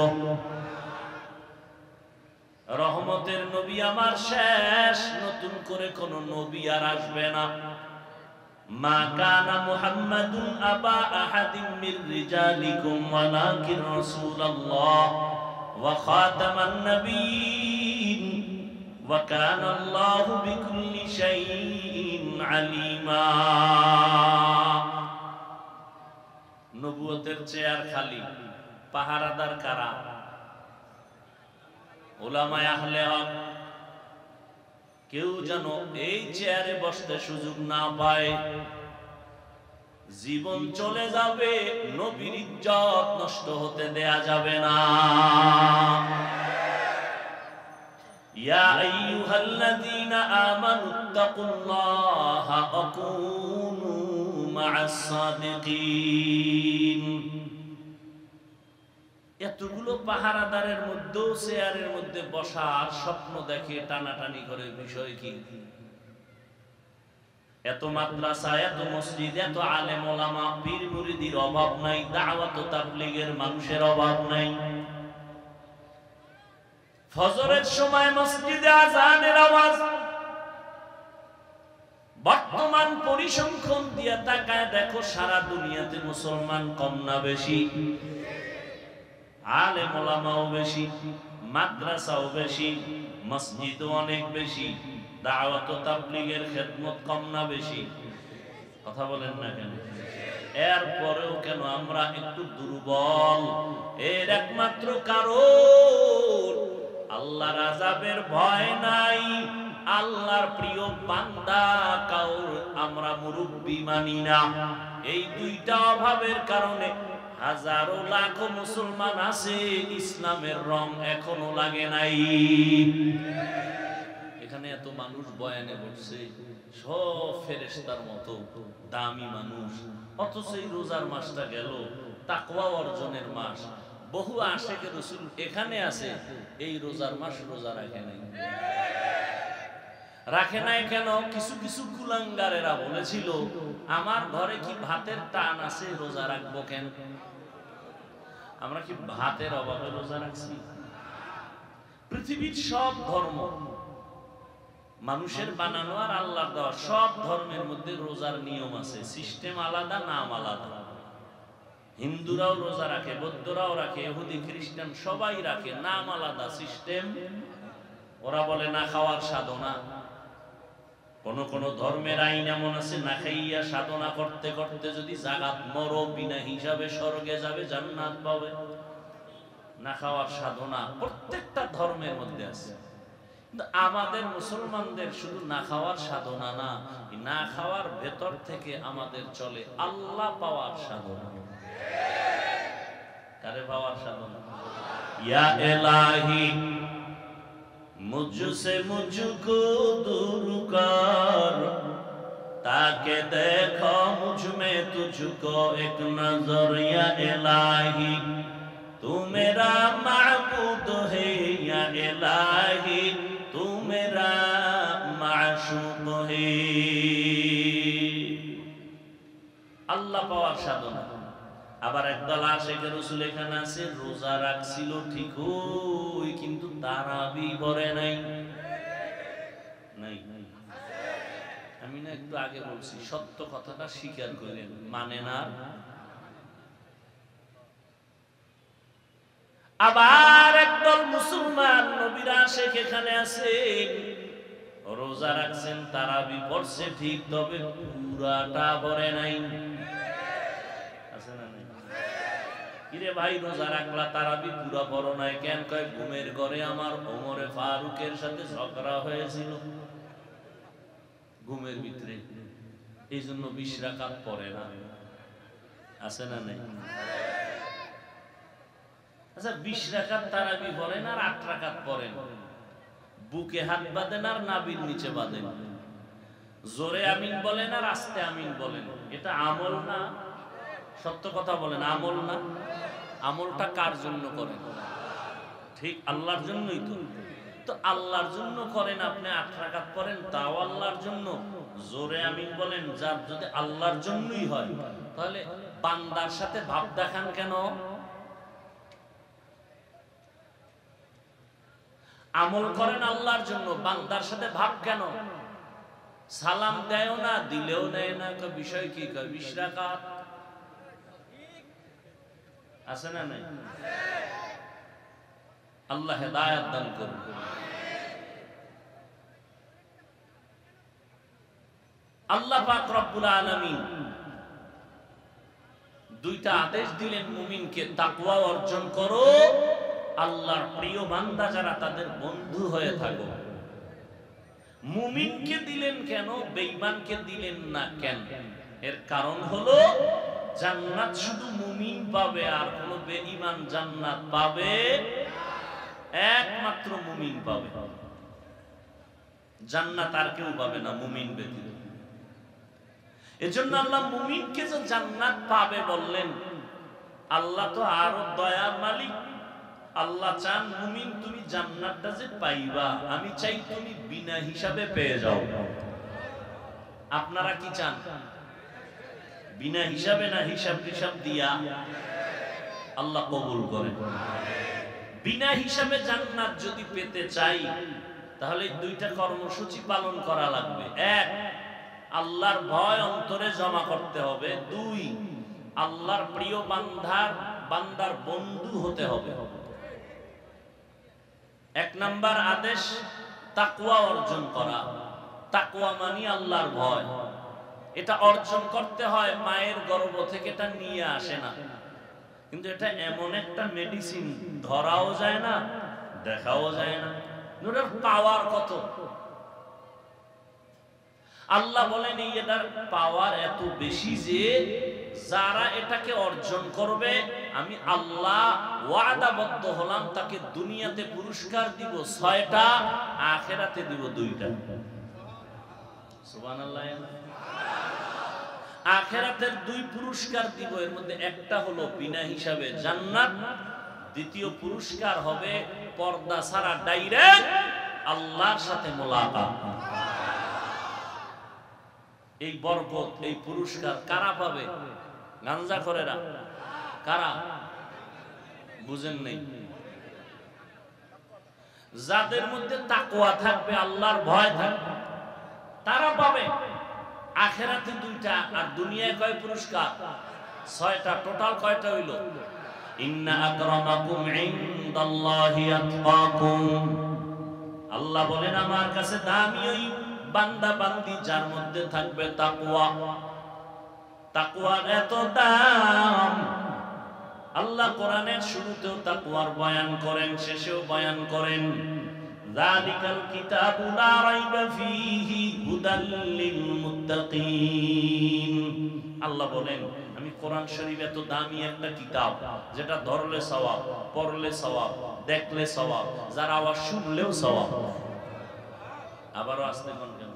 রহমতের নবী আমার শেষ, নতুন করে কোন নবী আর আসবে না। মা কানা মুহাম্মাদুন আবা আহাদিম মির রিজালিকুম ওয়ালাকিন রাসূলুল্লাহ ওয়া খাতামান নাবিয়্যিন ওয়া কানা আল্লাহু বিকুল্লি শাইইন আলিমা। নবুয়তের চেয়ার খালি, পাহারাদার কারা? উলামায়ে আহলে হক। কেউ যেন এই চেয়ারে বসতে সুযোগ না পায়। জীবন চলে যাবে, নবীর ইজ্জত নষ্ট হতে দেয়া যাবে না। ইয়া আইয়ুহাল্লাযীনা আমানুত্তাকুল্লাহা ওয়া কুনু মা'আস সাদিকিন। এতগুলো পাহারাদারের মধ্যেও চেয়ারের মধ্যে বসার স্বপ্ন দেখে টানাটানি করে, বিষয় কি? এত মাদ্রাসা, এত মসজিদ, এত আলেম ওলামা, পীর মুরিদির অভাব নাই, দাওয়াত ও তাবলীগের মানুষের অভাব নাই। ফজরের সময় মসজিদে আযানের আওয়াজ। বর্তমান পরিসংখ্যান দিয়ে তাকায় দেখো সারা দুনিয়াতে মুসলমান কম না বেশি? আলেম ওলামাও বেশি, মাদ্রাসাও বেশি, মসজিদও অনেক বেশি। দাওয়াত ও তাবলীগের খেদমত কম না বেশি? কথা বলেন না কেন? এরপরেও কেন আমরা একটু দুর্বল? এর একমাত্র কারণ আল্লাহর আযাবের ভয় নাই, আল্লাহর প্রিয় বান্দা কাউর আমরা মুরব্বি মানি না। এই দুইটা অভাবের কারণে হাজারো লাখো মুসলমান আছে, ইসলামের রং এখনো লাগে নাই। এখানে এত মানুষ বয়ানে বসছে, সব ফেরেশতার মতো দামি মানুষ, অথচ এই রোজার মাসটা গেল, তাকওয়া অর্জনের মাস। বহু আশিকে রাসূল এখানে আছে, এই রোজার মাস রোজা রাখে নাই। রাখে নাই কেন? কিছু কিছু কুলাঙ্গারেরা বলেছিল, আমার ঘরে কি ভাতের টান আছে, রোজা রাখবো কেন? আমরা কি ভাতের অভাবে রোজা রাখছি? পৃথিবীর সব ধর্ম মানুষের বানানো আর আল্লাহর দেওয়া, সব ধর্মের মধ্যে রোজার নিয়ম আছে, সিস্টেম আলাদা, নাম আলাদা। হিন্দুরাও রোজা রাখে, বৌদ্ধরাও রাখে, ইহুদি খ্রিস্টান সবাই রাখে, নাম আলাদা, সিস্টেম। ওরা বলে না খাওয়ার সাধনা। কোন কোন ধর্মের আইন এমন আছে, না খাইয়া সাধনা করতে করতে যদি জাগাত মরো, বিনা হিসাবে স্বর্গে যাবে, জান্নাত পাবে। না খাওয়ার সাধনা প্রত্যেকটা ধর্মের মধ্যে আছে। কিন্তু আমাদের মুসলমানদের শুধু না খাওয়ার সাধনা না, না খাওয়ার ভেতর থেকে আমাদের চলে আল্লাহ পাওয়ার সাধনা। কারে পাওয়ার সাধনা? ইয়া ইলাহি मुझसे मुझको दूर कर, ताकि देखो मुझ में तुझको एक नजर। या इलाही तू मेरा माबूद है, या इलाही तू मेरा माशूक है। আল্লাহ পাওয়ার সাধনা। আবার একদল আশিকে রাসূল এখানে আছে, রোজা রাখছিল ঠিকই, কিন্তু তারাবি পড়ে নাই। আমি না একটু আগে বলছি, সত্য কথাটা স্বীকার করেন, মানে না। আবার একদল মুসলমান নবীর আশিক এখানে আছে, রোজা রাখছেন, তারাবি পড়ছে ঠিক, তবে পুরাটা পড়ে নাই। কিরে ভাই, রোজা রাখলা, তারাবি পুরা পড়ো নাই কেন? কয় ঘুমের ঘরে আমার ওমরে ফারুকের সাথে ঝগড়া হয়েছিল ঘুমের ভিতরে, এই জন্য 20 রাকাত পড়ে না। আছে না নাই? আচ্ছা 20 রাকাত তারাবি পড়েন আর 8 রাকাত পড়েন, বুকে হাত বাঁধেন আর নাভির নিচে বাঁধেন, জোরে আমিন বলেন আর আস্তে আমিন বলেন, এটা আমল না? সত্য কথা বলেন, আমল না? আমলটা কার জন্য করেন? ঠিক আল্লাহর জন্যই তো। তো আল্লাহর জন্য করেন, আপনি 8 রাকাত পড়েন তাও আল্লাহর জন্য, জোরে আমিন বলেন, যার যদি আল্লাহর জন্যই হয়, তাহলে বান্দার সাথে ভাব দেখান কেন? আমল করেন আল্লাহর জন্য, বান্দার সাথে ভাব কেন? সালাম দেয়ও না, দিলেও নেয় না, বিষয় কি? 20 রাকাত আছে না নাই? আল্লাহ হেদায়েত দান করুন। আল্লাহ পাক রব্বুল আলামিন দুইটা আদেশ দিলেন মুমিনকে, তাকওয়া অর্জন করো, আল্লাহর প্রিয় বান্দা যারা তাদের বন্ধু হয়ে থাকো। মুমিনকে দিলেন কেন, বেঈমানকে দিলেন না কেন? এর কারণ হলো জান্নাত শুধু মুমিন পাবে, আর কোন বেঈমান জান্নাত পাবে? একমাত্র মুমিন পাবে জান্নাত, আর কেউ পাবে না মুমিন ব্যতীত। এজন্য আল্লাহ মুমিনকে যে জান্নাত পাবে বললেন, আল্লাহ তো আরো দয়ার মালিক। আল্লাহ চান মুমিন তুমি জান্নাতটা যে পাইবা, আমি চাই তুমি বিনা হিসাবে পেয়ে যাও। আপনারা কি চান? বিনা হিসাবে না হিসাব হিসাব দিয়া? আল্লাহ কবুল করেন। বিনা হিসাবে জান্নাত যদি পেতে চাই, তাহলে দুইটা কর্মসূচি পালন করা লাগবে। এক, আল্লাহর ভয় অন্তরে জমা করতে হবে। দুই, আল্লাহর প্রিয় বান্দার বন্ধু হতে হবে। এক নাম্বার আদেশ তাকওয়া অর্জন করা। তাকওয়া মানে আল্লাহর ভয়। এটা অর্জন করতে হয়, মায়ের গর্ভ থেকে এটা নিয়ে আসে না। কিন্তু এটা এমন একটা মেডিসিন, ধরাও যায় না, দেখাও যায় না, এটার পাওয়ার কত! আল্লাহ বলেন এই এটার পাওয়ার এত বেশি যে যারা এটাকে অর্জন করবে, আমি আল্লাহ ওয়াদাবদ্ধ হলাম তাকে দুনিয়াতে পুরস্কার দিব 6টা, আখিরাতে দিব 2টা। সুবহানাল্লাহ। আখিরাতের 2 পুরস্কার দিব, এর মধ্যে একটা হলো বিনা হিসাবে জান্নাত, দ্বিতীয় পুরস্কার হবে পর্দা ছাড়া ডাইরেক্ট আল্লাহর সাথে মোলাকাত। এই বরকত, এই পুরস্কার কারা পাবে? গাঞ্জাখোরেরা। কারা? বুঝেন নাই? যাদের মধ্যে তাকওয়া থাকবে, আল্লাহর ভয় থাকবে, তারা পাবে। আখিরাতে 2টা, আর দুনিয়ায় কয় পুরস্কার? 6টা। টোটাল কয়টা হইল? ইন্না আকরামাকুম ইনদাল্লাহি আতকাকুম। আল্লাহ বলেন আমার কাছে দামি ওই বান্দা বান্দি যার মধ্যে থাকবে তাকওয়া। তাকওয়ার এত দাম, আল্লাহ কোরআনের শুরুতেও তাকওয়ার বয়ান করেন, শেষেও বয়ান করেন। যালিকাল কিতাবু লা রাইবা ফীহি হুদাল লিল মুত্তাকিন। আল্লাহ বলেন আমি কোরআন শরীফ এত দামি একটা কিতাব, যেটা ধরলে সওয়াব, পড়লে সওয়াব, দেখলে সওয়াব, যার আওয়াজ শুনলেও সওয়াব। আবারও আসতে কোন কেন?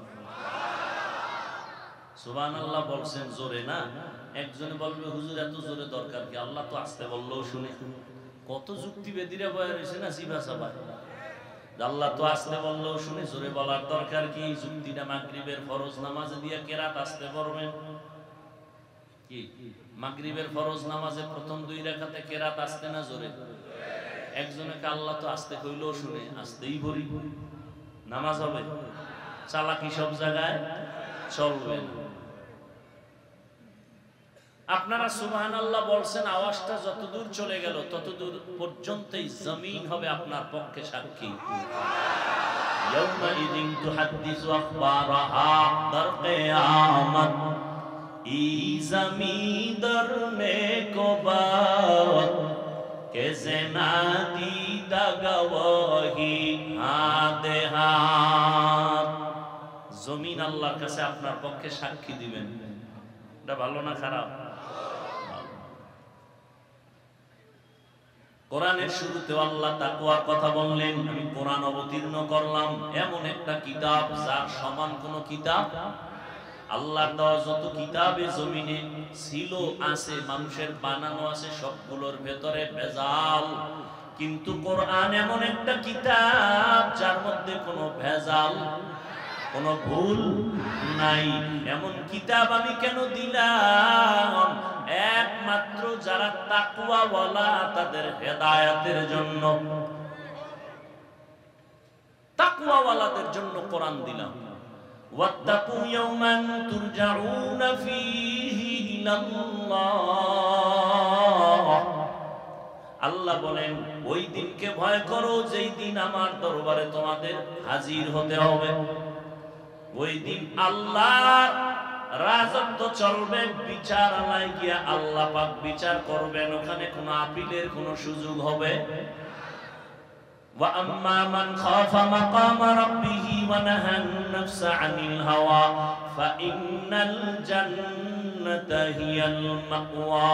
সুবহানাল্লাহ বলছেন জোরে না? একজনে বলবে হুজুর এত জোরে দরকার কি? আল্লাহ তো আসতে বললেও শুনে। কত যুক্তিবেদীরা বয়ান হয়েছে না জিভা সাবা। আল্লাহ তো আসতে বললেও শুনে, জোরে বলার দরকার কি? যুক্তিটা মাগরিবের ফরজ নামাজে দিয়ে কেরাত আসতে পড়বেন কি? মাগরিবের ফরজ নামাজে প্রথম 2 রাকাতে কেরাত আসতে না জোরে? একজনকে আল্লাহ তো আসতে কইলেও শুনে, আসতেই ভরি নামাজ হবে। চালাকি সব জায়গায় চলবে। আপনারা সুবহানাল্লাহ বলছেন, আওয়াজটা যতদূর চলে গেল ততদূর পর্যন্তই জমিন হবে আপনার পক্ষে সাক্ষী। ইয়াউমাইযিন তুহাদ্দিসু আখবারাহা, দার কিয়ামত ই জমিন দরনে কো বাত কেসে না দিদা গওয়াহি হাতে হাত। জমিন আল্লাহর কাছে আপনার পক্ষে সাক্ষী দিবেন। এটা ভালো না খারাপ? কোরআনের শুরুতে আল্লাহ তাকওয়ার কথা বললেন। আমি কোরআন অবতীর্ণ করলাম, এমন একটা কিতাব যার সমান কোন কিতাব আল্লাহর দেওয়া যত কিতাবে জমিনে ছিল আছে, মানুষের বানানো আছে, সবগুলোর ভেতরে ভেজাল। কিন্তু কোরআন এমন একটা কিতাব যার মধ্যে কোনো ভেজাল, কোনো ভুল নাই। এমন কিতাব আমি কেন দিলাম? একমাত্র যারা তাকওয়াওয়ালা তাদের হেদায়েতের জন্য, তাকওয়াওয়ালাদের জন্য কোরআন দিলাম। ওয়াত্তাকু ইয়াওমান তুরজাউনা ফীহি ইলাল্লাহ। আল্লাহ বলেন ওই দিনকে ভয় করো যেই দিন আমার দরবারে তোমাদের হাজির হতে হবে। ওই দিন আল্লাহর রাজত্ব চলবে, বিচারালয়ে গিয়া আল্লাহ পাক বিচার করবেন, ওখানে কোনো আপিলের কোনো সুযোগ হবে। ওয়া আম্মা মান খাফা মাকামা রাব্বিহি ওয়া নাহান নাফসা আনিল হাওয়া ফাইন্নাল জান্নাতা হিয়াল মাওয়া।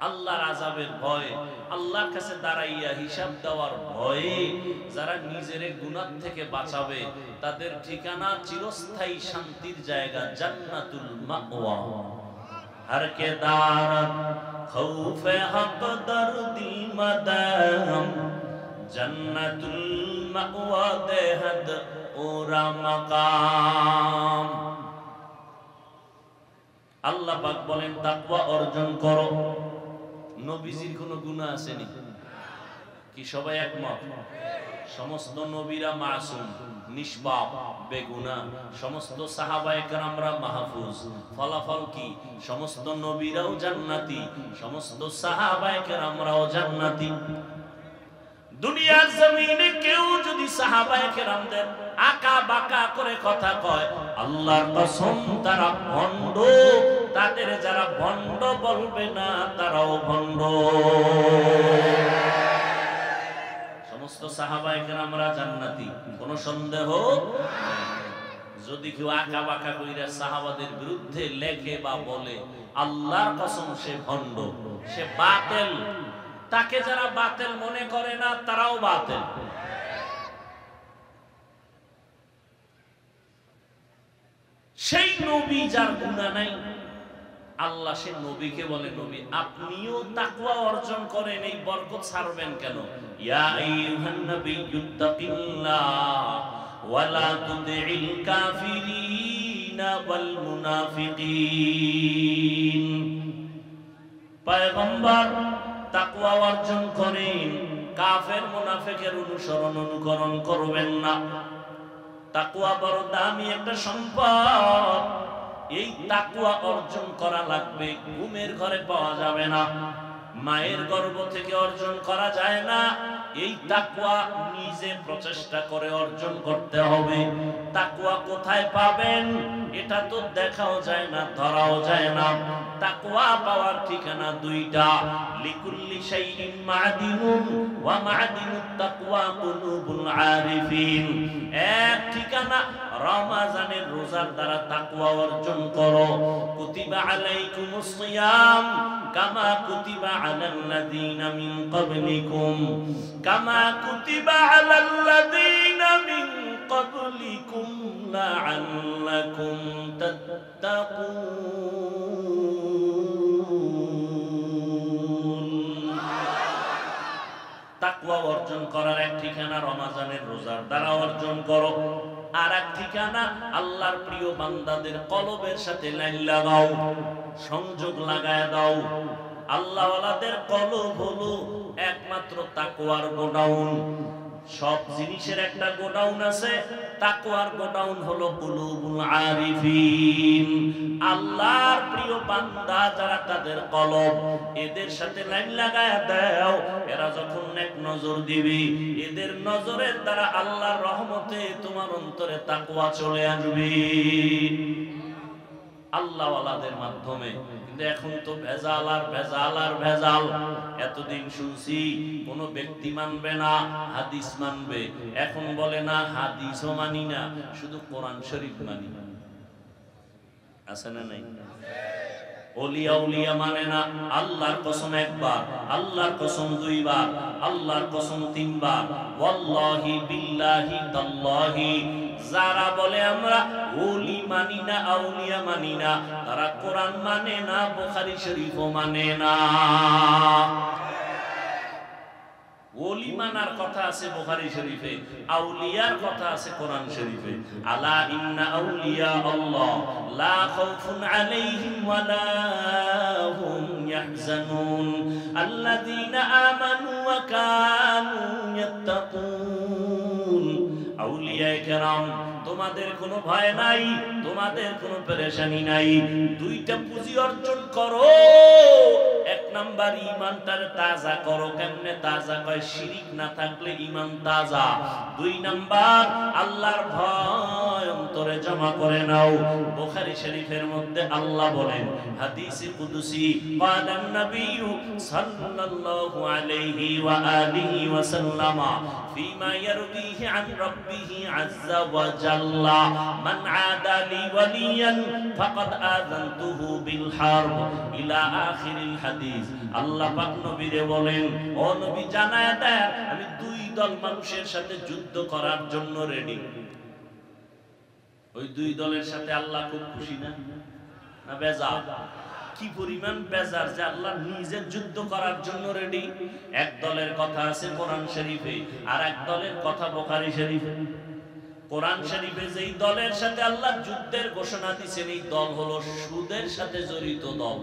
আল্লাহর আযাবের ভয়, আল্লাহর কাছে দাঁড়াইয়া হিসাব দেওয়ার ভয়ে যারা নিজের গুনাহ থেকে বাঁচাবে তাদের ঠিকানা চিরস্থায়ী শান্তির জায়গা জান্নাতুল মাওয়া। हर के दारत खौफे हक दर्दी मदाम जन्नतुल मअवा देहद ओरा मकाम। আল্লাহ পাক বলেন তাকওয়া অর্জন করো। নবীজির কোনো গুনাহ আছে নি? কি সবাই একমত? সমস্ত নবীরা মাসুম, নিষ্পাপ, বেগুনাহ। সমস্ত সাহাবায়ে কেরামরা মাহফুজ। ফলাফল কি? সমস্ত নবীরাও জান্নাতি, সমস্ত সাহাবায়ে কেরামরাও জান্নাতি। দুনিয়ার জমিনে কেউ যদি সাহাবায়ে কেরামদের আকা বাকা করে কথা কয়, আল্লাহর কসম তারা ভণ্ড। তাদের যারা ভণ্ড বলবে না তারাও ভণ্ড। সমস্ত সাহাবায়ে কেরামরা জান্নাতি, কোনো সন্দেহ নাই। যদি কেউ আকা বাকা কইরা সাহাবাদের বিরুদ্ধে লেখে বা বলে, আল্লাহর কসম সে ভণ্ড, সে বাতিল। তাকে যারা বাতিল মনে করে না তারাও বাতিল। সেই নবী যার গুনাহ নাই, আল্লাহ সে নবীকে বলে, নবী আপনিও তাকওয়া অর্জন করেন, এই বরকত ছাড়বেন কেন? ইয়া আইয়ুহান নাবিয়্যুত্তাকিল্লাহ ওয়া লা তুতি'ল কাফিরিনা ওয়াল মুনাফিকিন। পয়গম্বর তাকওয়া অর্জন করেন, কাফের মুনাফিকের অনুকরণ করবেন না। তাকওয়া বড় দামি একটা সম্পদ। এই তাকওয়া অর্জন করা লাগবে, ঘুমের ঘরে পাওয়া যাবে না, মায়ের গর্ভ থেকে অর্জন করা যায় না। এই তাকওয়া নিজে প্রচেষ্টা করে অর্জন করতে হবে। তাকওয়া কোথায় পাবেন এটা তো দেখাও যায় না, ধরাও যায় না। তাকওয়া পাওয়ার ঠিকানা দুইটা, লিকুল্লি শাইইন মা'দিনুন ওয়া মা'দিনুত তাকওয়া কুলুবুল আরিফিন। এক ঠিকানা রমজানের রোজার দ্বারা তাকওয়া অর্জন করো। কুতিবা আলাইকুমুস সিয়াম কামা কুতিবা আলাল্লাযীনা মিন ক্বাবলিকুম কামা কুতিবা আলাল্লাযীনা মিন ক্বাবলিকুম লাআল্লাকুম তাত্তাকুন। তাকওয়া অর্জন করার এক ঠিকানা রমজানের রোজার দ্বারা অর্জন করো। আর এক ঠিকানা আল্লাহর প্রিয় বান্দাদের কলবের সাথে লাইন লাগাও, সংযোগ লাগায় দাও। আল্লাহওয়ালাদের কলব হলো একমাত্র তাকওয়ার গোডাউন। সব জিনিসের একটা গোডাউন আছে, তাকওয়ার গোডাউন হলো কুলুবুল আরিফিন। আল্লাহর প্রিয় বান্দা যারা তাদের কলব, এদের সাথে লাইন লাগায় দাও। এরা যখন এক নজর দিবি, এদের নজরের দ্বারা আল্লাহর রহমতে তোমার অন্তরে তাকওয়া চলে আসবে আল্লাহওয়ালাদের মাধ্যমে। কিন্তু এখন তো ভেজাল আর ভেজাল আর ভেজাল। এতদিন শুনছি কোন ব্যক্তি মানবে না, হাদিস মানবে। এখন বলে না হাদিসও মানি না, শুধু কোরআন শরীফ মানি। আছে না নাই? ওলিয়া উলিয়া মানে না, আল্লাহর কসম একবার, আল্লাহর কসম দুইবার, আল্লাহর কসম তিনবার, ওয়াল্লাহি বিল্লাহি তাল্লাহি। যারা বলে আমরা ওলি মানি না, আউলিয়া মানি না, তারা কোরআন মানে না, বুখারী শরীফও মানে না। ওলি মানার কথা আছে বুখারী শরীফে, আউলিয়ার কথা আছে কোরআন শরীফে। আলা ইন্না আউলিয়া আল্লাহ লা খাউফুন আলাইহিম ওয়া লা হুম ইয়াহজানুন আল্লাযীনা আমানু ওয়া কানু ইয়াত্তাকুন। আউলিয়ায়ে কেরাম, তোমাদের কোনো ভয় নাই, তোমাদের কোনো পেরেশানি নাই। দুইটা পুঁজি অর্জন করো। এক নাম্বার, ঈমানটার তাজা করো। কেমনে তাজা? কয় শিরিক না থাকলে ঈমান তাজা। দুই নাম্বার, আল্লাহর ভয় অন্তরে জমা করে নাও। বুখারী শরীফের মধ্যে আল্লাহ বলেন, হাদিসে কুদসি, ক্বালান নাবিয়্যু সাল্লাল্লাহু আলাইহি ওয়া আলিহি ওয়া সাল্লামা ফীমা ইয়ারদিহি আন রাব্বিহি আযজা ওয়া জাল্লা, মান আদা লি ওয়ালিয়ান ফাকাদ আযানতুহু বিল হারব, ইলা আখিরিল হাদিস। আল্লাহ পাক নবীরে বলেন, ও নবী জানায়া দেন, আমি দুই দল মানুষের সাথে যুদ্ধ করার জন্য রেডি। ওই দুই দলের সাথে আল্লাহ খুব খুশি না? না বেজার? কি পরিমাণ বেজার যে আল্লাহ নিজে যুদ্ধ করার জন্য রেডি। এক দলের কথা আছে কোরআন শরীফে, আর এক দলের কথা বুখারী শরীফে। কোরআন শরীফে যেই দলের সাথে আল্লাহ যুদ্ধের ঘোষণা দিয়েছেন, এই দল হলো সুদের সাথে জড়িত দল।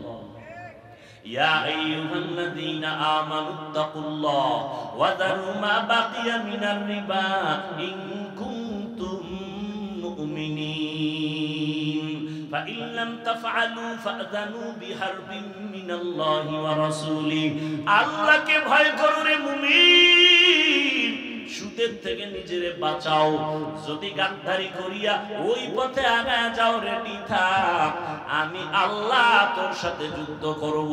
ইয়া আইয়ুহাল্লাযীনা আমানুত্তাকুল্লাহ ওয়া যারু মা বাকিয়া মিনার রিবা ইন কুনতুম মুমিনিন ফাইন লাম তাফআলু ফাযানু বিহারবিন মিনাল্লাহি ওয়া রাসূলিহি। আল্লাহকে ভয় করো রে মুমিন, সুদের থেকে নিজেরে বাঁচাও। যদি গাদ্দারি করিয়া ওই পথে আগায় যাও, রেডি থাক, আমি আল্লাহ তোর সাথে যুদ্ধ করব।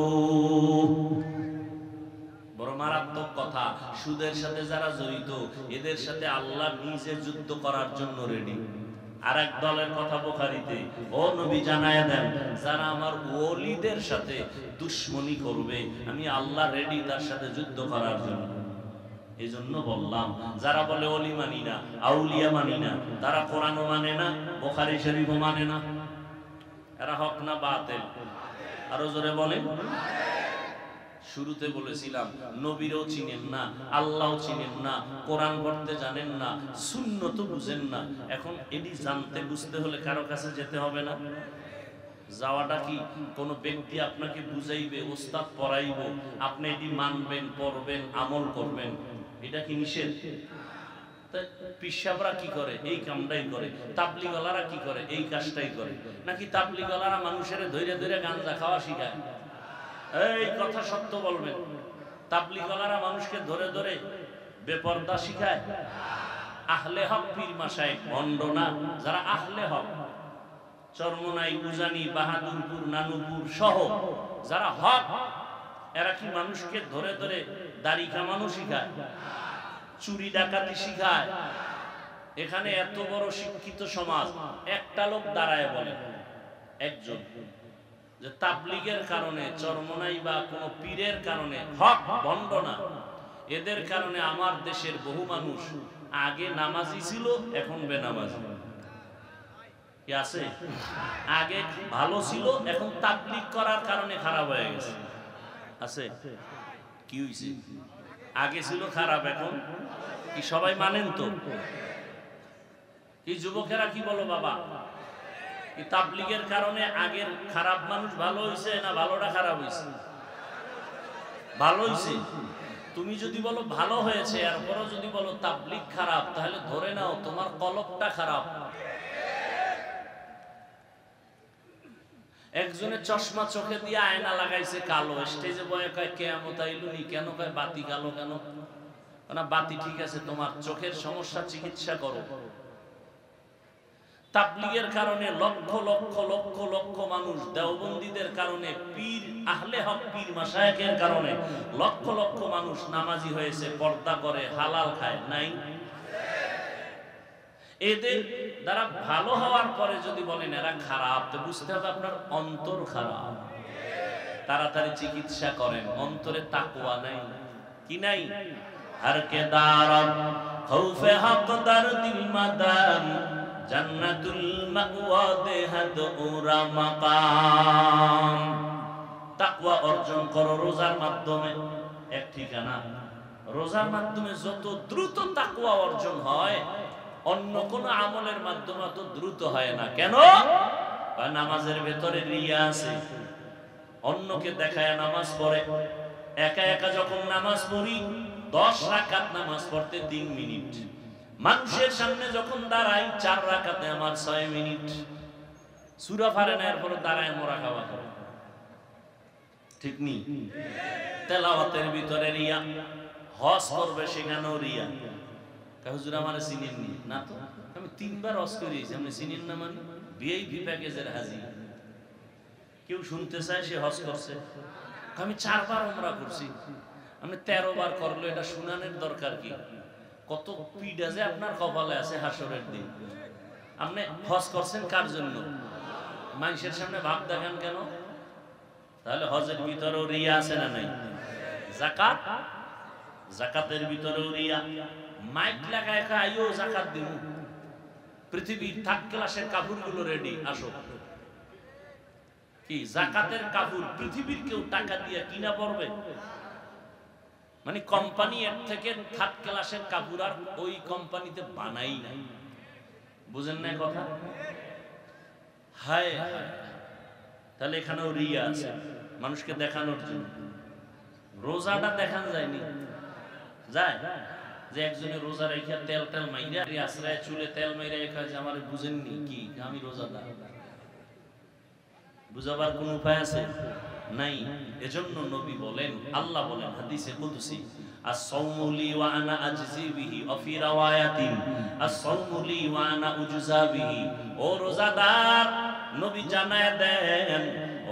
বড় মারাত্মক কথা। সুদের সাথে যারা জড়িত, এদের সাথে আল্লাহ নিজে যুদ্ধ করার জন্য রেডি। আর এক দলের কথা বুখারীতে, ও নবী জানায়া দেন, যারা আমার ওলিদের সাথে দুশমনি করবে, আমি আল্লাহ রেডি তার সাথে যুদ্ধ করার জন্য। এই জন্য বললাম, যারা বলে ওলি মানি না, আউলিয়া মানি না, তারা কোরআনও মানে না, বুখারী শরীফও মানে না। এরা হক না বাতিল? আরো জোরে বলেন। শুরুতে বলেছিলাম, নবীরও চিনেন না, আল্লাহও চিনেন না, কোরআন পড়তে জানেন না, সুন্নত বুঝেন না। এখন এটি জানতে বুঝতে হলে কারো কাছে যেতে হবে না? যাওয়াটা কি কোনো ব্যক্তি আপনাকে বুঝাইবে, ওস্তাদ পড়াইব, আপনি এটি মানবেন, পড়বেন, আমল করবেন, এটা কি নিষেধ? পিসাবরা কি করে? এই কামটাই করে। তাবলিগওয়ালারা কি করে? এই কাজটাই করে। নাকি তাবলিগওয়ালারা মানুষের ধৈর্য ধৈর্য গাঁজা খাওয়া শিখায়? এই কথা সত্য বলবেন, তাবলিগওয়ালারা মানুষকে ধরে ধরে বেপরদা শিখায়? আহলে হক পীর মাশায়েখ ভণ্ড না? যারা আহলে হক, চরমনাই, উজানি, বাহাদুরপুর, নানুপুর সহ যারা হক, এরা কি মানুষকে ধরে ধরে দাড়ি কামানো শিখায়? চুরি ডাকাতি শিখায়? এখানে এত বড় শিক্ষিত সমাজ, একটা লোক দাঁড়ায় বলে, একজন, যে তাবলিগের কারণে, চরমনাই বা কোন পীরের কারণে, হক ভণ্ড না, এদের কারণে আমার দেশের বহু মানুষ আগে নামাজি ছিল, এখন বেনামাজি। কি আছে? আগে ভালো ছিল, এখন তাবলিগ করার কারণে খারাপ হয়ে গেছে। আছে? কি হইছে? আগে ছিল খারাপ, এখন কি সবাই মানেন তো? এই যুবকেরা কি বলো বাবা, এই তাবলিগের কারণে আগের খারাপ মানুষ ভালো হইছে না ভালোটা খারাপ হইছে? ভালো হইছে। তুমি যদি বলো ভালো হয়েছে, এরপরও যদি বলো তাবলিগ খারাপ, তাহলে ধরে নাও তোমার কলবটা খারাপ। একজনের চশমা চোখে দিয়ে আয়না লাগাইছে কালো, স্টেজে বয়ে কয় কিয়ামত আইলুনি, কেন কয় বাতি কালো কেন? না বাতি ঠিক আছে, তোমার চোখের সমস্যা চিকিৎসা করো। তাবলিগের কারণে লক্ষ লক্ষ লক্ষ লক্ষ মানুষ, দেওবন্দীদের কারণে, পীর আহলে হক পীর মাশায়েখের কারণে লক্ষ লক্ষ মানুষ নামাজি হয়েছে, পর্দা করে, হালাল খায়। নাই? এদের দ্বারা ভালো হওয়ার পরে যদি বলেন এরা খারাপ, তো বুঝতে হবে আপনার অন্তর খারাপ। তাড়াতাড়ি চিকিৎসা করেন। অন্তরে তাকওয়া নাই, কি নাই? हर के दारब खौफे हक दर दिल मदान जन्नतुल मअवा देहद उरा मकाम। তাকওয়া অর্জন করো রোজার মাধ্যমে। এক ঠিকানা, রোজার মাধ্যমে যত দ্রুত তাকওয়া অর্জন হয় অন্য কোন আমলের মাধ্যমে অত দ্রুত হয় না। কেন? নামাজের ভেতরে রিয়া আছে, অন্যকে দেখায় নামাজ পড়ে। একা একা যখন নামাজ পড়ি 10 রাকাত নামাজ পড়তে 3 মিনিট, মানুষের সামনে যখন দাঁড়াই 4 রাকাতে আমার 6 মিনিট। সূরা পারে না, এরপর দাঁড়ায় মুরাকাবা করে, ঠিক নি? তেলাওয়াতের ভিতরে রিয়া, হজ করবে সেখানেও রিয়া। হুজুর আমারে চিনেননি না তো, আমি 3 বার হজ করেছি, আপনি চিনেন না মানে? ভিআইপি প্যাকেজের হাজি। কেউ শুনতে চায় সে হজ করছে, আমি 4 বার উমরা করছি, আপনি 13 বার করলো, এটা শুনানোর দরকার কি? কত পিডা যে আপনার কপালে আছে হাসরের দিন। আপনি হজ করছেন কার জন্য? মানুষের সামনে ভাব দেখান কেন? তাহলে হজের ভিতরেও রিয়া আছে না নাই? যাকাত, যাকাতের ভিতরেও রিয়া। মাইক লাগায় আইও যাকাত দিব, পৃথিবীর থার্ড ক্লাসের কাপড়গুলো রেডি, আসো। কি যাকাতের কাপড় পৃথিবীর কেউ টাকা দিয়ে কিনা পড়বে? মানে কোম্পানি এর থেকে থার্ড ক্লাসের কাপড় আর ওই কোম্পানিতে বানাই না। বুঝেন না কথা? হায় তাহলে এখানেও রিয়া আছে, মানুষকে দেখানোর জন্য। রোজাটা দেখান যায়নি, যায় যে একজনের রোজা রেখে তেল তেল মাইরা আশ্রয় চুলে তেল মাইরা যে আমার বুঝেননি কি আমি রোজাদার? বুঝাবার কোন উপায় আছে? নাই। এজন্য নবী বলেন, আল্লাহ বলেন হাদিসে কুদসি, আস-সাওমু লি ওয়া আনা আজজি বিহি ওয়া ফি রাওয়ায়াতিন আস-সাওমু লি ওয়া আনা উজজা বিহি। ও রোজাদার, নবী জানায় দেন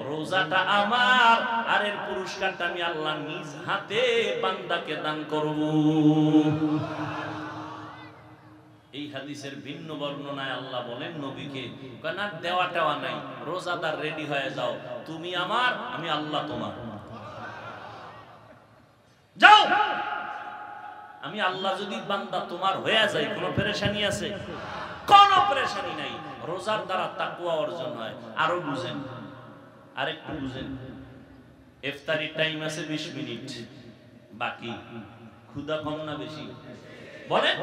রোজাটা আমার, আর এর পুরস্কারটা আমি আল্লাহ নিজ হাতে বান্দাকে দান করব। এই হাদিসের ভিন্ন বর্ণনায় আল্লাহ বলেন নবীকে, না দেওয়া টেওয়া নাই, রোজাদার রেডি হয়ে যাও, তুমি আমার, আমি আল্লাহ তোমার। যাও, আমি আল্লাহ যদি বান্দা তোমার হয়ে যায়, কোনো পেরেশানি আছে? কোনো পেরেশানি নাই। রোজার দ্বারা তাকওয়া অর্জন হয়। আরো বুঝেন, আরেকটু বুঝেন। ইফতারি টাইম আছে 20 মিনিট বাকি, ক্ষুধা কম না বেশি? বলেন।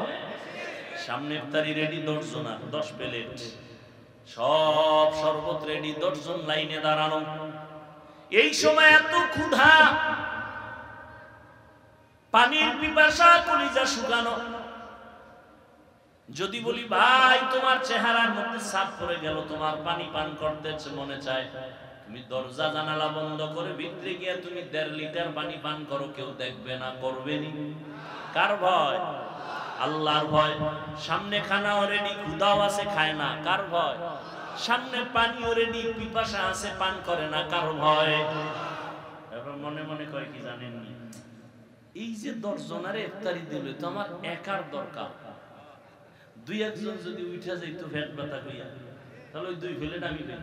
সামনে ইফতারি রেডি 10 জন, 10 প্লেট, সব শরবত রেডি, 10 জন লাইনে দাঁড়ানো। এই সময় এত ক্ষুধা, পানির পিপাসা, কলিজা শুকানো। যদি বলি ভাই তোমার চেহারার মধ্যে ছাপ পড়ে গেল, তোমার পানি পান করতে মনে চায়, তুমি দরজা জানালা বন্ধ করে ভিতরে গিয়ে তুমি 1.5 লিটার পানি পান করো, কেউ দেখবে না, করবে নি? কার ভয়? আল্লাহর ভয়। সামনে খানাও রেডি, ক্ষুধাও আছে, খায় না, কার ভয়? সামনে পানিও রেডি, পিপাসা আছে, পান করে না, কার ভয়? এবার মনে মনে কয় কি জানেন নি, এই যে 10 জনারে ইফতারি দিলে তো আমার একার দরকার, 2-1 জন যদি উঠা যাইতো পেট ব্যথা কইয়া, তাহলে ওই 2 প্লেট আমি খাই।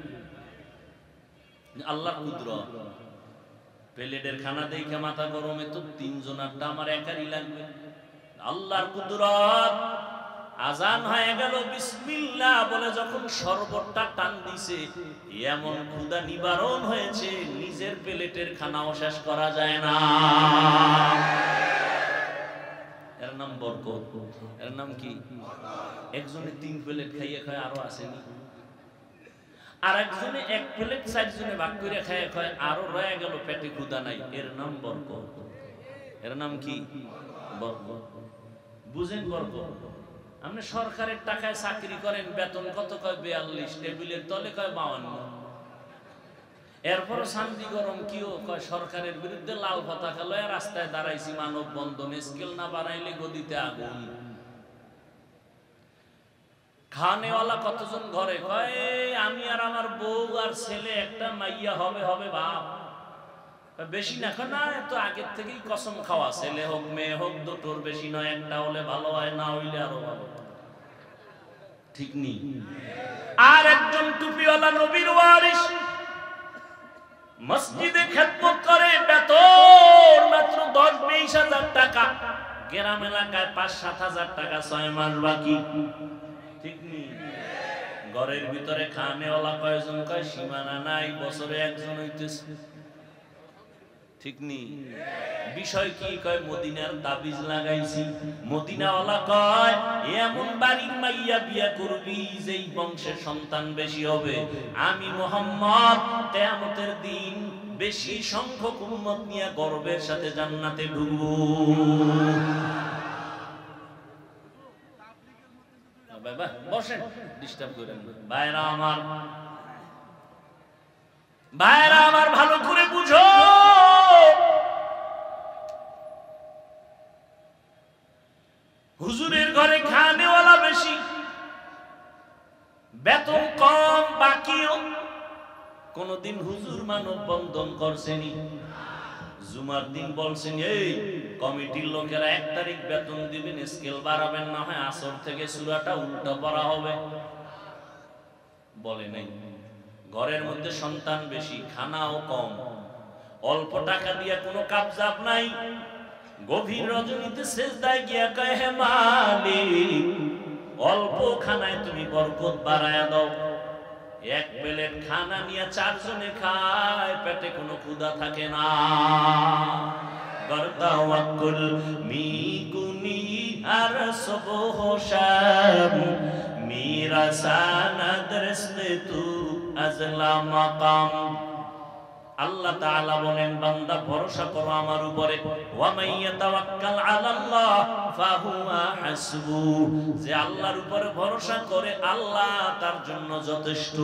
আল্লাহর কুদরত। প্লেটের খানা দেখে মাথা গরমে তো 3 জনারটা আমার একারই লাগবে। আল্লাহর কুদরত। আজান হয়ে গেল, বিসমিল্লাহ বলে যখন শরবতটা টান দিছে, এমন ক্ষুধা নিবারণ হয়েছে, নিজের প্লেটের খানাও শেষ করা যায় না। এর নাম বরকত। এর নাম কি? একজনে 3 প্লেট খাইয়ে খায়, আরো আসেনি। আর একজনে 1 প্লেট 4 জনে ভাগ করে খাইয়ে খায়, আরো রয়ে গেল পেটে ক্ষুধা নাই। এর নাম বরকত। এর নাম কি? বরকত। বুঝেন বরকত? আপনি সরকারের টাকায় চাকরি করেন, বেতন কত? কয় 42, টেবিলের তলে কয় 52। এরপর শান্তি গরম কিও কয় সরকারের বিরুদ্ধে লাল পতাকা লয়ে রাস্তায় দাঁড়াইছি, মানব বন্ধন, স্কেল না বানাইলে গদিতে আগুন। খানেওয়ালা কতজন ঘরে কয় আমি আর আমার বউ আর ছেলে, একটা মাইয়া হবে, হবে বাপ, বেশি না। না, এত আগের থেকেই কসম খাওয়া, ছেলে হোক মেয়ে হোক দুটোর বেশি নয়, একটা হলে ভালো হয়, না হইলে আরো ভালো, ঠিক নি? আর একজন টুপিওয়ালা নবীর ওয়ারিস, মসজিদে খেদমত করে, বেতন মাত্র 10-20 হাজার টাকা। গ্রাম এলাকায় 5-7 হাজার টাকা 6 মাস বাকি। ঠিক নেই? ঘরের ভিতরে খানেওয়ালা কয়জন? কয় সীমানা নাই, বছরে একজন হইতেছে। ঠিক নেই? বিষয় কি? কয় মদিনার তাবিজ লাগাইছি। মদিনাওয়ালা কয় এমন বাড়ির মাইয়া বিয়া করবি যেই বংশে সন্তান বেশি হবে। আমি মুহাম্মদ কিয়ামতের দিন বেশি সংখ্যক উম্মত নিয়ে গর্বের সাথে জান্নাতে ঢুকবো। বাবা বসেন, ডিস্টার্ব করেন না। ভাইরা আমার, ভাইরা আমার, ভালো করে বুঝো। হুজুরের ঘরে খানেওয়ালা বেশি, বেতন কম, বাকিও। কোনদিন হুজুর মানব বন্ধন করছেনি? জুমার দিন বলছেন এই কমিটির লোকেরা 1 তারিখ বেতন দিবেন, স্কেল বাড়াবেন, না হয় আসর থেকে সূরাটা উল্টো পড়া হবে? বলে নাই। ঘরের মধ্যে সন্তান বেশি, খানাও কম, অল্প টাকা দিয়ে কোনো কাবজাব নাই। গভীর রজনীতে সেজদায় গিয়া কয় হে মালিক, অল্প খানায় তুমি বরকত বাড়ায়া দাও। 1 প্লেট খানা নিয়ে 4 জনে খায়, পেটে কোনো ক্ষুধা থাকে না। গরদাওয়াকুল মিগুনি আর সবহ শাম মেরা সানাদ রসতে তু আজলা মাকাম। আল্লাহ তাআলা বলেন বান্দা ভরসা করো আমার উপরে, ওয়া মাইয়াতাওয়াক্কাল আলাল্লাহ ফাহুয়া হাসবু। যে আল্লাহর উপরে ভরসা করে আল্লাহ তার জন্য যথেষ্ট।